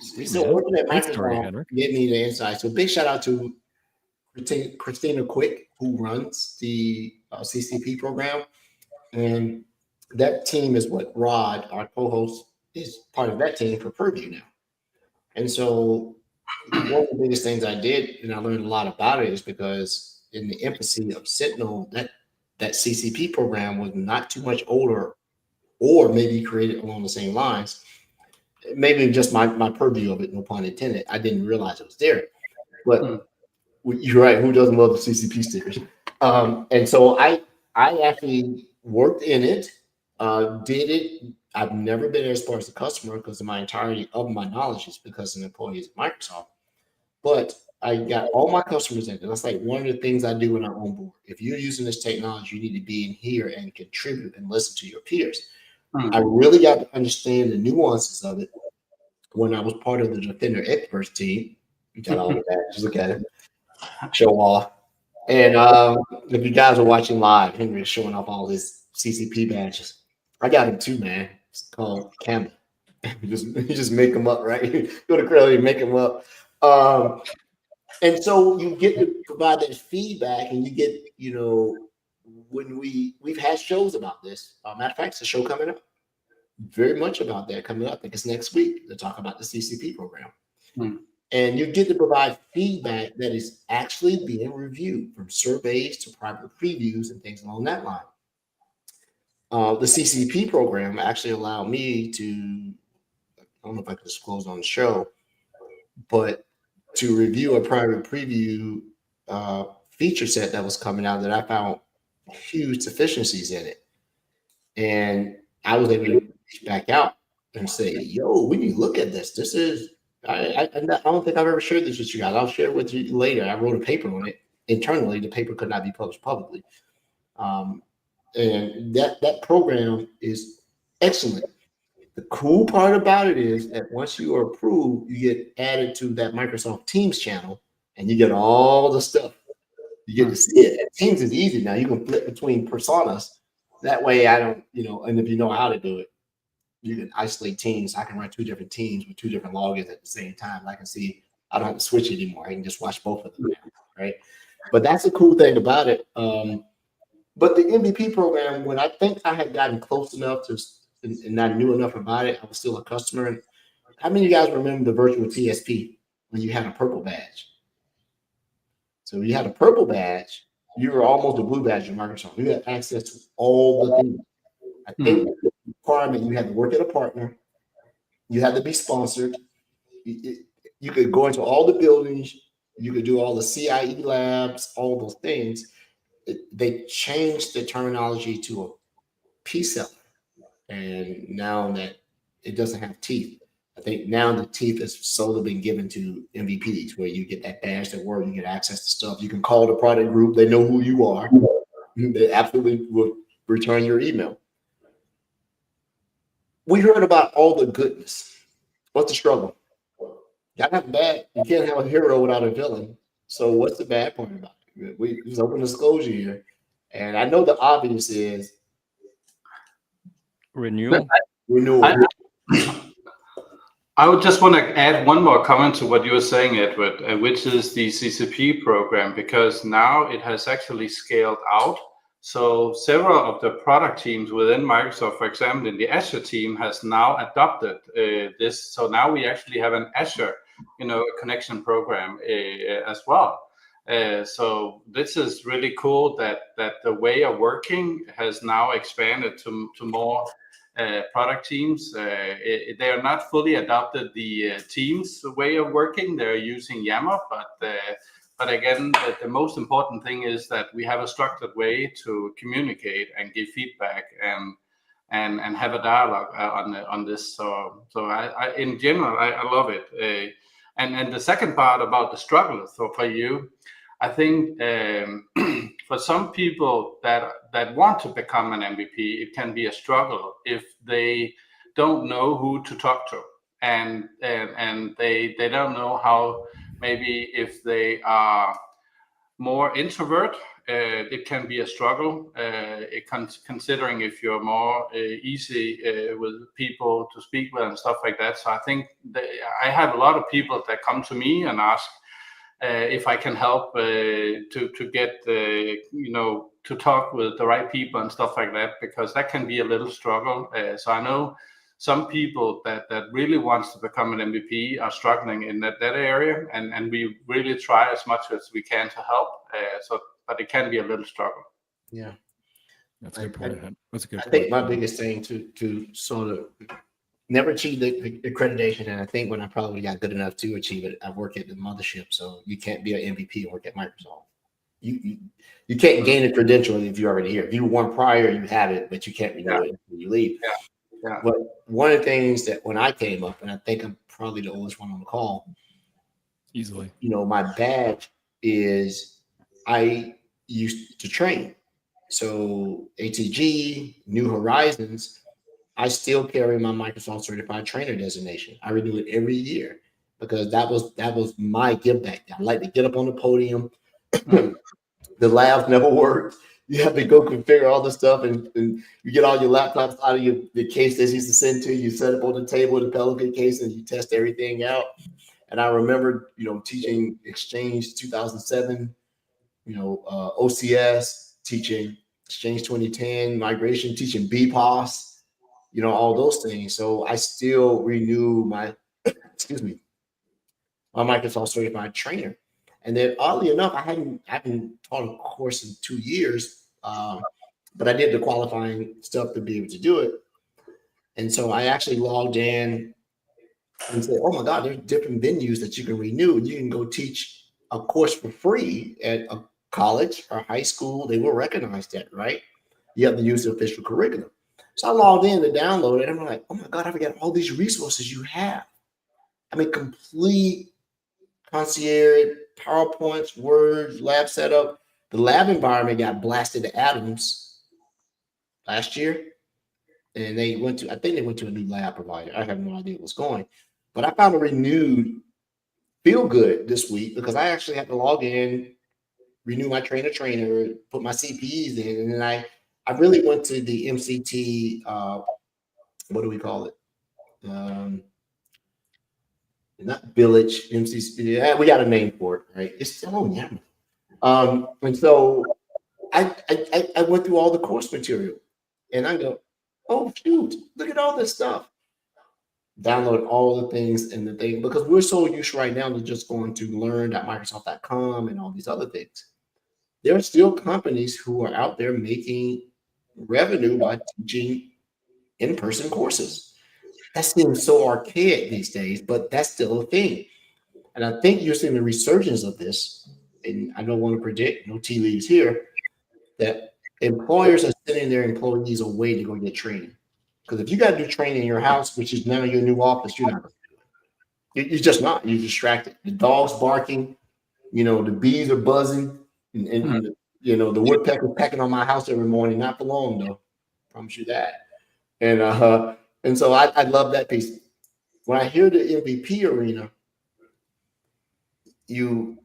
So working at Microsoft gave me the insight. So big shout out to Christina Quick, who runs the CCP program. And that team is what Rod, our co-host, is part of that team for Purview now. And so one of the biggest things I did, and I learned a lot about it, is because in the infancy of Sentinel, that CCP program was not too much older, or maybe created along the same lines. Maybe just my purview of it, no pun intended. I didn't realize it was there. But you're right, who doesn't love the CCP stickers? And so I actually worked in it, did it. I've never been as far as a customer because my entirety of my knowledge is because I'm an employee at Microsoft. But I got all my customers in it. That's like one of the things I do when I'm on board. If you're using this technology, you need to be in here and contribute and listen to your peers. I really got to understand the nuances of it when I was part of the Defender Experts team. You got all of that. Just look at it. Show off. And if you guys are watching live, Henry is showing off all his CCP badges. I got him too, man. It's called Campbell. You just make them up, right? Go to Crowley and make them up. And so you get to provide that feedback, and you get, when we've had shows about this. Matter of fact, it's a show coming up. Very much about that coming up. I think it's next week to talk about the CCP program. And you get to provide feedback that is actually being reviewed, from surveys to private previews and things along that line. The CCP program actually allowed me to, I don't know if I can disclose on the show, but to review a private preview feature set that was coming out that I found huge deficiencies in it. And I was able to reach back out and say, yo, we need to look at this. This is, I don't think I've ever shared this with you guys. I'll share it with you later. I wrote a paper on it internally. The paper could not be published publicly. And that program is excellent. The cool part about it is that once you are approved, you get added to that Microsoft Teams channel, and you get all the stuff. You get to see it. Teams is easy now. You can flip between personas. That way I don't, and if you know how to do it, you can isolate teams. I can run 2 different teams with 2 different logins at the same time. I can see, I don't have to switch anymore. I can just watch both of them now, right? But that's the cool thing about it. But the MVP program, when I think I had gotten close enough to, and I knew enough about it, I was still a customer. And how many of you guys remember the virtual TSP when you had a purple badge? So you had a purple badge, you were almost a blue badge in Microsoft. You had access to all the things. I think the requirement, you had to work at a partner, you had to be sponsored. You could go into all the buildings, you could do all the CIE labs, all those things. They changed the terminology to a P-seller. And now that it doesn't have teeth, I think now the teeth has solely been given to MVPs, where you get that badge at work, you get access to stuff. You can call the product group, they know who you are. They absolutely will return your email. We heard about all the goodness. What's the struggle? You can't have a hero without a villain. So what's the bad part about it? We just open disclosure here. And I know the obvious is Renewal. I would just want to add one more comment to what you were saying, Edward, which is the CCP program, because now it has actually scaled out. So several of the product teams within Microsoft, for example, in the Azure team, has now adopted this. So now we actually have an Azure, connection program as well. So this is really cool that the way of working has now expanded to more product teams. They are not fully adopted the Teams way of working. They're using Yammer, but again, the most important thing is that we have a structured way to communicate and give feedback and have a dialogue on this. So I in general, I love it. And the second part about the struggle, so for you, I think for some people that want to become an MVP, it can be a struggle if they don't know who to talk to, and they don't know how. Maybe if they are more introvert, it can be a struggle. Considering if you're more easy with people to speak with and stuff like that. So I think I have a lot of people that come to me and ask if I can help to get to talk with the right people and stuff like that, because that can be a little struggle. So I know some people that really wants to become an MVP are struggling in that area, and we really try as much as we can to help. But it can be a little struggle. Yeah, that's a good point. That's a good point. I think my biggest thing to sort of never achieve the accreditation, and I think when I probably got good enough to achieve it, I work at the mothership, so you can't be an MVP and work at Microsoft. You can't gain a credential if you're already here. If you won prior, you have it, but you can't renew it until you leave. Yeah. But one of the things that when I came up, and I think I'm probably the oldest one on the call, easily, my badge is I used to train. So ATG, New Horizons, I still carry my Microsoft Certified Trainer designation. I renew it every year because that was my give back. I like to get up on the podium. The labs never worked. You have to go configure all the stuff, and you get all your laptops out of the case that used to send to you. You set up on the table the Pelican case, and you test everything out. And I remember, teaching Exchange 2007, OCS, teaching Exchange 2010, migration, teaching BPOS, all those things. So I still renew my, my Microsoft Certified Trainer. And then oddly enough, I haven't taught a course in 2 years, but I did the qualifying stuff to be able to do it. And so I actually logged in and said, oh my God, there's different venues that you can renew. You can go teach a course for free at a college or high school. They will recognize that, right? You have to use the official curriculum. So I logged in to download it. And I'm like, oh my God, I forgot all these resources you have. I mean, complete concierge, PowerPoints, Words, lab setup. The lab environment got blasted to atoms last year. And I think they went to a new lab provider. I have no idea what's going. But I found a renewed feel good this week because I actually had to log in, renew my trainer, put my CPEs in. And then I really went to the MCT, what do we call it? Not Village, MCC. Yeah, we got a name for it, right? It's still on Yammer. And so I went through all the course material, and I go, oh shoot, look at all this stuff. download all the things and the thing, because we're so used right now to just going to learn.microsoft.com and all these other things. There are still companies who are out there making revenue by teaching in-person courses. That seems so archaic these days, but that's still a thing. And I think you're seeing the resurgence of this. And I don't want to predict, no tea leaves here, that employers are sending their employees away to go get training. Because if you got to do training in your house, which is now your new office, you're not going to do it. You're just not. You're distracted. The dog's barking, the bees are buzzing, and the woodpecker pecking on my house every morning. Not for long, though. Promise you that. And so I love that piece. When I hear the MVP arena, you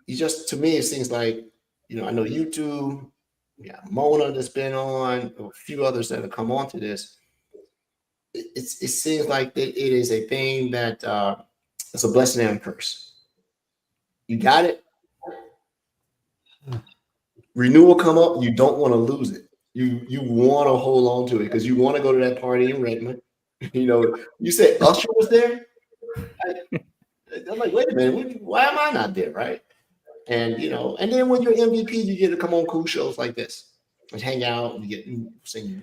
just, to me, it seems like, I know YouTube, Mona that's been on, a few others that have come on to this. It seems like it is a thing that it's a blessing and a curse. You got it. Renewal come up, you don't want to lose it. You want to hold on to it because you want to go to that party in Redmond. You said Usher was there. I'm like, wait a minute, why am I not there, right? And and then when you're MVP, you get to come on cool shows like this and hang out and get sing.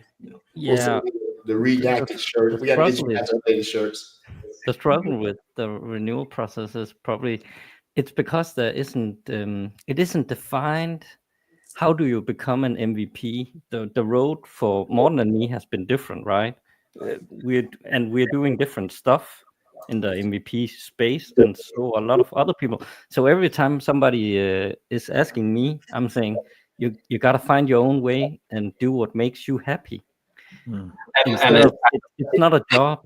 Yeah. The redacted shirt. We got to get you guys updated shirts. The struggle with the renewal process is probably it's because there isn't it isn't defined. How do you become an MVP? The road for Morten and me has been different, right? We're doing different stuff in the MVP space than so a lot of other people. So every time somebody is asking me, I'm saying you got to find your own way and do what makes you happy. It's not a job.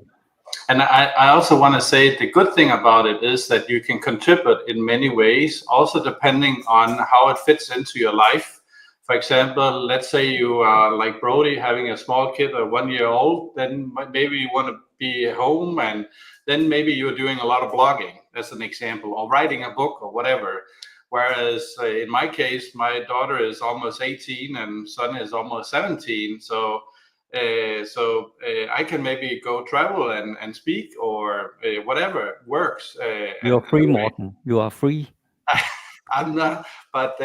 And I also want to say the good thing about it is that you can contribute in many ways, also depending on how it fits into your life. For example, let's say you are like Brody, having a small kid, a 1 year old, then maybe you want to be home, and then maybe you're doing a lot of blogging, as an example, or writing a book or whatever. Whereas in my case, my daughter is almost 18 and son is almost 17. So I can maybe go travel and speak or whatever works. You're free, Morten. You are free. I'm not, but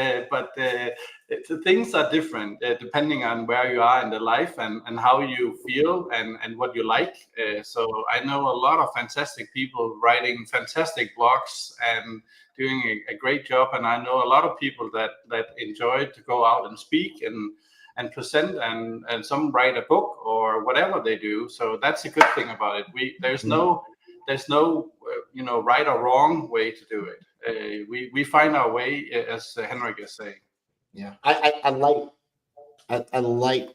things are different depending on where you are in the life and how you feel and what you like. So I know a lot of fantastic people writing fantastic blogs and doing a great job, and I know a lot of people that enjoy to go out and speak and present and some write a book or whatever they do. So that's a good thing about it. There's no right or wrong way to do it. We find our way, as Henrik is saying. Yeah, I like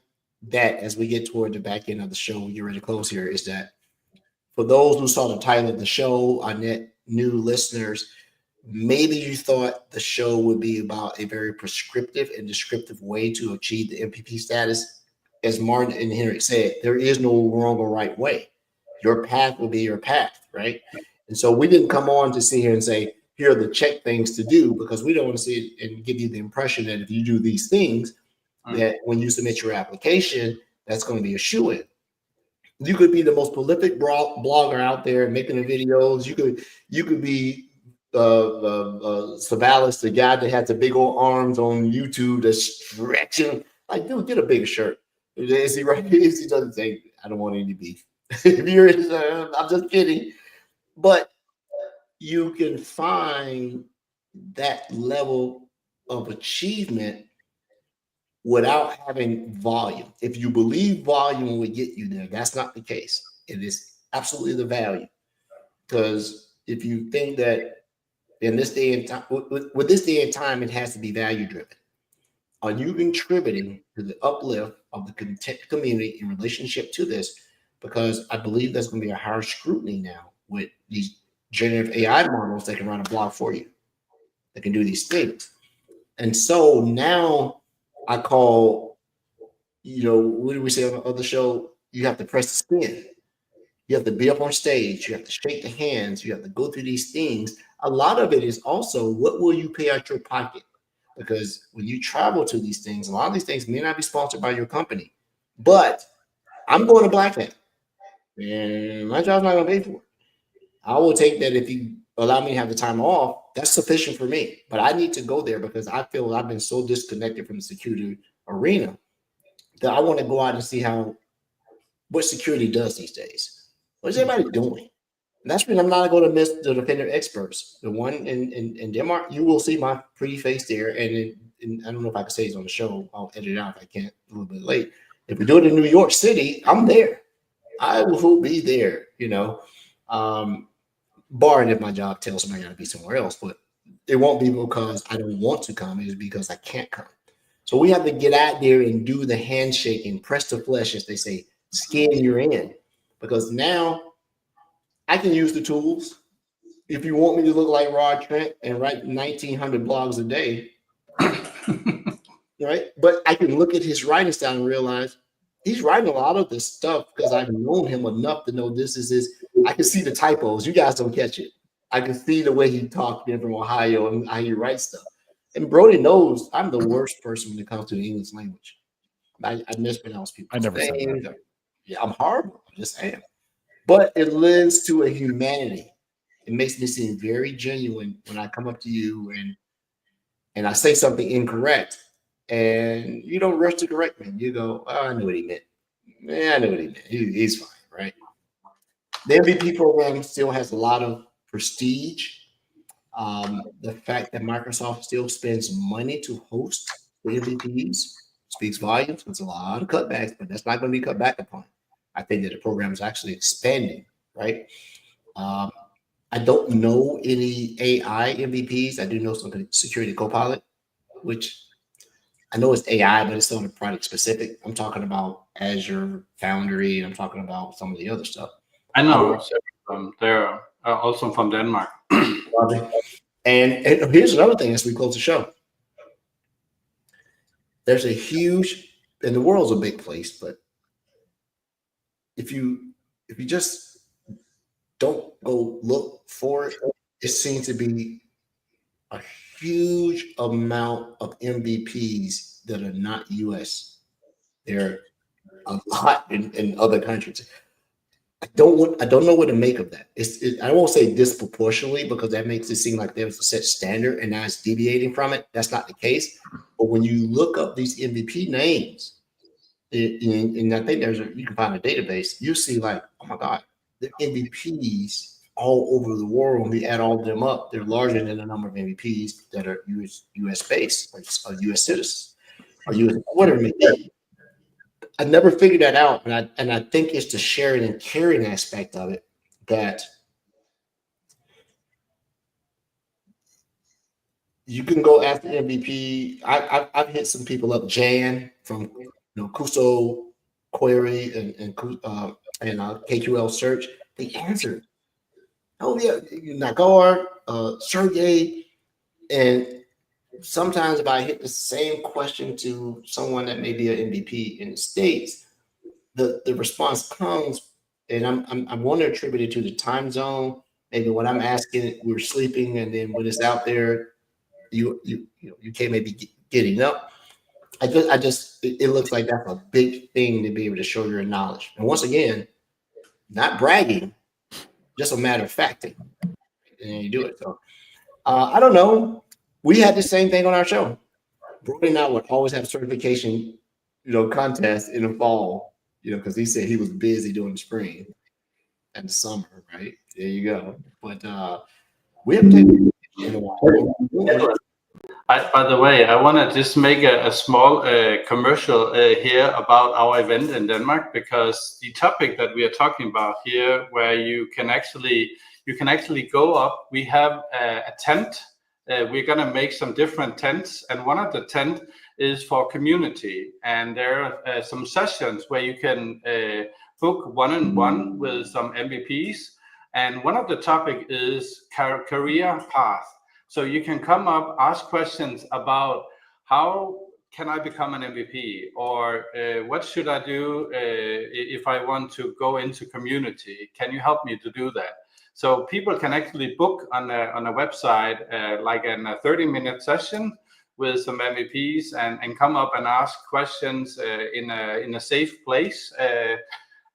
that. As we get toward the back end of the show, you're ready to close here. Is that for those who saw the title of the show, our net new listeners, maybe you thought the show would be about a very prescriptive and descriptive way to achieve the MVP status. As Martin and Henrik said, there is no wrong or right way. Your path will be your path, right? And so we didn't come on to sit here and say, here are the check things to do, because we don't want to see it and give you the impression that if you do these things, that when you submit your application, that's going to be a shoo-in. You could be the most prolific blogger out there making the videos. You could be Savalas, the guy that has the big old arms on YouTube that's stretching. Like, dude, get a bigger shirt. Is he right? He doesn't say, I don't want any beef. I'm just kidding. But you can find that level of achievement without having volume. If you believe volume will get you there, that's not the case. It is absolutely the value. Because if you think that in this day and time, with this day and time, it has to be value driven. Are you contributing to the uplift of the content community in relationship to this? Because I believe there's going to be a higher scrutiny now with these generative AI models that can run a blog for you, that can do these things. And so now I call, what do we say on the show? You have to press the spin. You have to be up on stage. You have to shake the hands. You have to go through these things. A lot of it is also, what will you pay out your pocket? Because when you travel to these things, a lot of these things may not be sponsored by your company. But I'm going to Black Hat. and my job's not gonna pay for it. I will take that if you allow me to have the time off. That's sufficient for me. But I need to go there because I feel I've been so disconnected from the security arena that I want to go out and see what security does these days. What is everybody doing? And that's when I'm not going to miss the Defender experts. The one in Denmark, you will see my pretty face there. And I don't know if I can say it's on the show. I'll edit it out if I can't a little bit late. If we do it in New York City, I'm there. I will be there, barring if my job tells me I got to be somewhere else. But it won't be because I don't want to come. It's because I can't come. So we have to get out there and do the handshake and press the flesh, as they say, skin you're in. Because now I can use the tools. If you want me to look like Rod Trent and write 1,900 blogs a day, right? But I can look at his writing style and realize he's writing a lot of this stuff because I've known him enough to know this is his. I can see the typos. You guys don't catch it. I can see the way he talked being from Ohio and how he writes stuff. And Brody knows I'm the worst person when it comes to the English language. I mispronounce people. I never said that. Yeah, I'm horrible. I'm just saying. But it lends to a humanity. It makes me seem very genuine when I come up to you and I say something incorrect, and you don't rush to correct me. You go, oh, I know what he meant. Yeah, I know what he meant. He's fine, right? The MVP program still has a lot of prestige. The fact that Microsoft still spends money to host the MVPs speaks volumes. It's a lot of cutbacks, but that's not going to be cut back upon. I think that the program is actually expanding, right? I don't know any AI MVPs. I do know some security copilot, which I know it's AI, but it's still product specific. I'm talking about Azure Foundry, and I'm talking about some of the other stuff. I know. They're also from Denmark. And here's another thing as we close the show. There's a huge, and the world's a big place, but if you just don't go look for it, it seems to be a huge amount of MVPs that are not US. They're a lot in other countries. I don't know what to make of that. I won't say disproportionately because that makes it seem like there's a set standard and now it's deviating from it. That's not the case. But when you look up these MVP names, and I think you can find a database, you see like, oh my God, the MVPs all over the world. When we add all of them up, they're larger than the number of MVPs that are US based, like US citizens or US, whatever it may be. I never figured that out, and I think it's the sharing and caring aspect of it that you can go after MVP. I've hit some people up, Jan from Kuso Query and KQL Search. They answered. Oh yeah, Nagar, Sergey, and sometimes if I hit the same question to someone that may be an MVP in the States, the response comes, and I want to attribute it to the time zone. Maybe when I'm asking, we're sleeping, and then when it's out there, you can't maybe getting up. It looks like that's a big thing to be able to show your knowledge. And once again, not bragging, just a matter of fact, and you do it. So I don't know. We had the same thing on our show. Brody and I would always have certification, contests in the fall, because he said he was busy during the spring and the summer, right? There you go. But we haven't taken it in a while. By the way, I want to just make a small commercial here about our event in Denmark, because the topic that we are talking about here, where you can actually go up. We have a tent. We're going to make some different tents, and one of the tent is for community, and there are some sessions where you can book one-on-one with some MVPs, and one of the topic is career path. So you can come up, ask questions about how can I become an MVP, or what should I do if I want to go into community? Can you help me to do that? So people can actually book on a website like a 30-minute session with some MVPs and come up and ask questions in a safe place.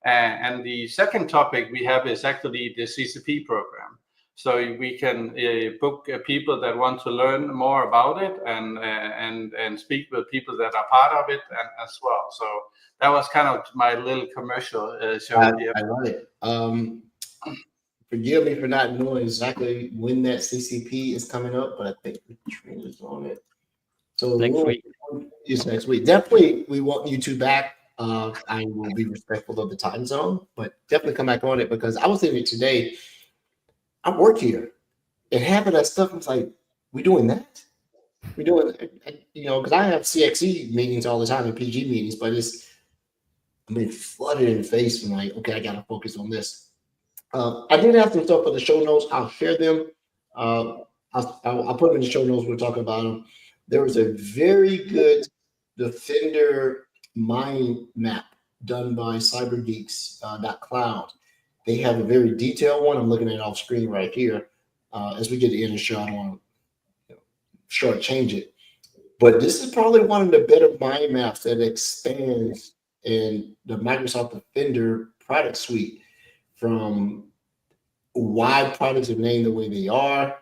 And the second topic we have is actually the CCP program. So we can book people that want to learn more about it and speak with people that are part of it as well. So that was kind of my little commercial show here. I love it. Forgive me for not knowing exactly when that CCP is coming up, but I think the train is on it. So Next week. Yes, next week. Definitely, we want you two back. I will be respectful of the time zone, but definitely come back on it because I was thinking today, I work here, and half of that stuff, I was like, we doing that? We doing, because I have CXE meetings all the time and PG meetings, but I'm being flooded in the face and like, okay, I got to focus on this. I did have some stuff for the show notes. I'll share them. I'll put them in the show notes. We'll talk about them. There was a very good Defender mind map done by cybergeeks.cloud. They have a very detailed one. I'm looking at it off screen right here. As we get to the end of the show, I don't want to shortchange it. But this is probably one of the better mind maps that expands in the Microsoft Defender product suite from why products are named the way they are,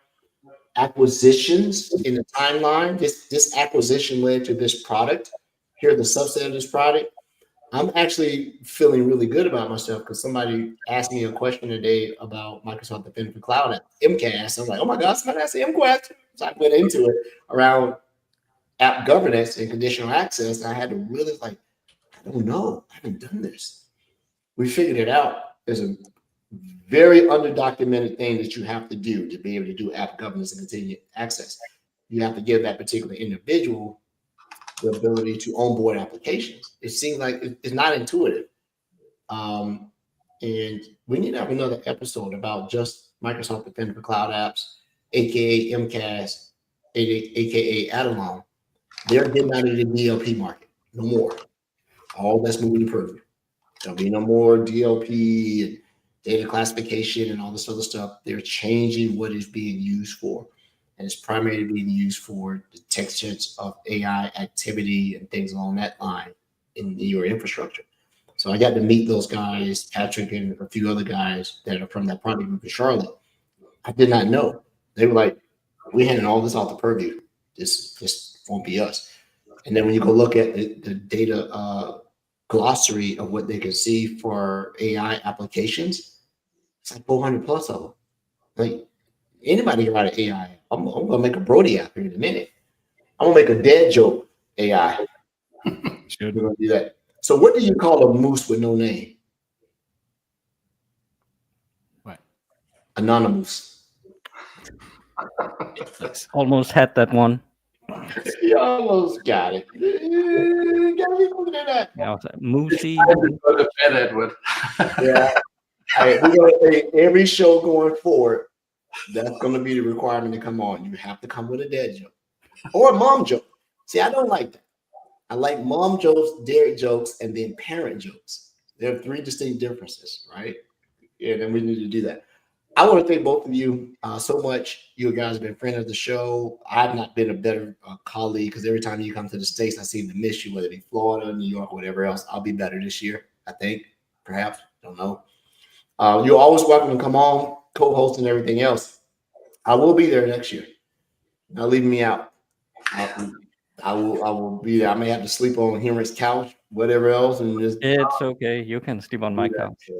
acquisitions in the timeline. This acquisition led to this product. Here, the subset of this product. I'm actually feeling really good about myself because somebody asked me a question today about Microsoft Defender for Cloud at MCAS. I'm like, oh my God, somebody asked MCAS. So I went into it around app governance and conditional access. And I had to really I don't know. I haven't done this. We figured it out. There's a very underdocumented thing that you have to do to be able to do app governance and continued access. You have to give that particular individual the ability to onboard applications. It seems like it's not intuitive. And we need to have another episode about just Microsoft Defender for Cloud Apps, aka MCAS, aka Adelon. They're getting out of the DLP market. No more. All that's moving to Purview. There'll be no more DLP and data classification and all this other stuff. They're changing what is being used for. And it's primarily being used for detections of AI activity and things along that line in your infrastructure. So I got to meet those guys, Patrick and a few other guys that are from that project group in Charlotte. I did not know. They were like, we're handing all this off to Purview. This won't be us. And then when you go look at the data glossary of what they can see for AI applications, it's like 400 plus of them. Like, anybody can write an AI. I'm gonna make a Brody app here in a minute. I'm gonna make a dad joke AI. We're gonna do that. So what do you call a moose with no name? What? Anonymous. Almost had that one. You almost got it. You gotta be looking at that. I was like, Moosey. Go to bed, Edward. Yeah. We're gonna say every show going forward. That's going to be the requirement to come on. You have to come with a dad joke or a mom joke. See, I don't like that. I like mom jokes, dad jokes, and then parent jokes. There are three distinct differences, right? And then we need to do that. I want to thank both of you so much. You guys have been friends of the show. I've not been a better colleague because every time you come to the States, I seem to miss you, whether it be Florida, New York, whatever else. I'll be better this year, I think. Perhaps. Don't know. You're always welcome to come on, co-host and everything else. I will be there next year. Not leaving me out. I will be there. I may have to sleep on Henrik's couch, whatever else, and just. It's okay. You can sleep on my couch.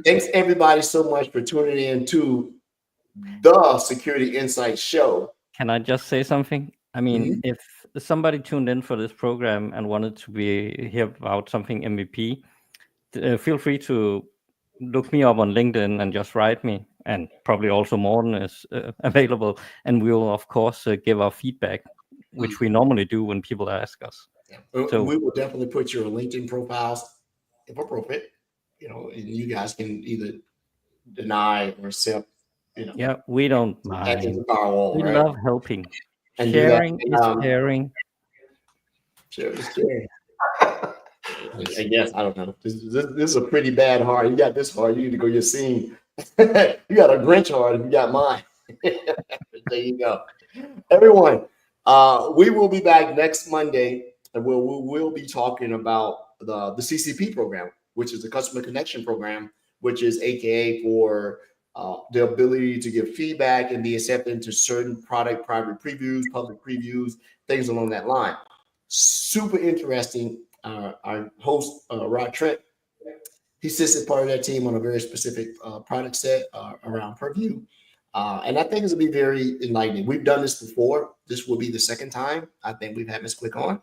Thanks everybody so much for tuning in to the Security Insight Show. Can I just say something? I mean, if somebody tuned in for this program and wanted to hear about something MVP, feel free to look me up on LinkedIn and just write me. And probably also Morten is available. And we will, of course, give our feedback, which we normally do when people ask us. Yeah. So we will definitely put your LinkedIn profiles, if appropriate, and you guys can either deny or accept. Yeah, we don't mind. We love helping. And sharing is caring. Sharing is caring. I guess I don't know. This is a pretty bad heart. You got this heart. You need to go your scene. You got a Grinch heart if you got mine. There you go. Everyone, we will be back next Monday, and we'll be talking about the CCP program. which is the Customer Connection Program, which is AKA for the ability to give feedback and be accepted into certain product private previews, public previews, things along that line. Super interesting. Our host, Rod Trent, he sits as part of that team on a very specific product set around Purview. And I think it's going to be very enlightening. We've done this before. This will be the second time I think we've had Ms. Quick on.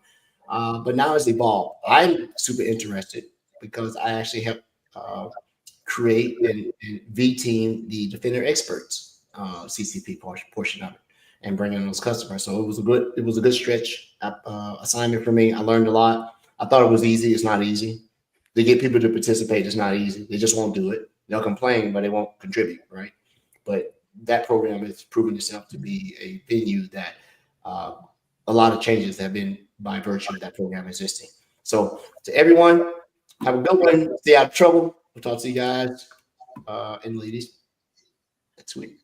But now it's evolved. I'm super interested because I actually helped create and V-team the Defender Experts CCP portion of it and bring in those customers. So it was a good stretch assignment for me. I learned a lot. I thought it was easy. It's not easy. To get people to participate is not easy. They just won't do it. They'll complain, but they won't contribute, right? But that program has proven itself to be a venue that a lot of changes have been by virtue of that program existing. So to everyone, have a good one. Stay out of trouble. We'll talk to you guys and ladies next week.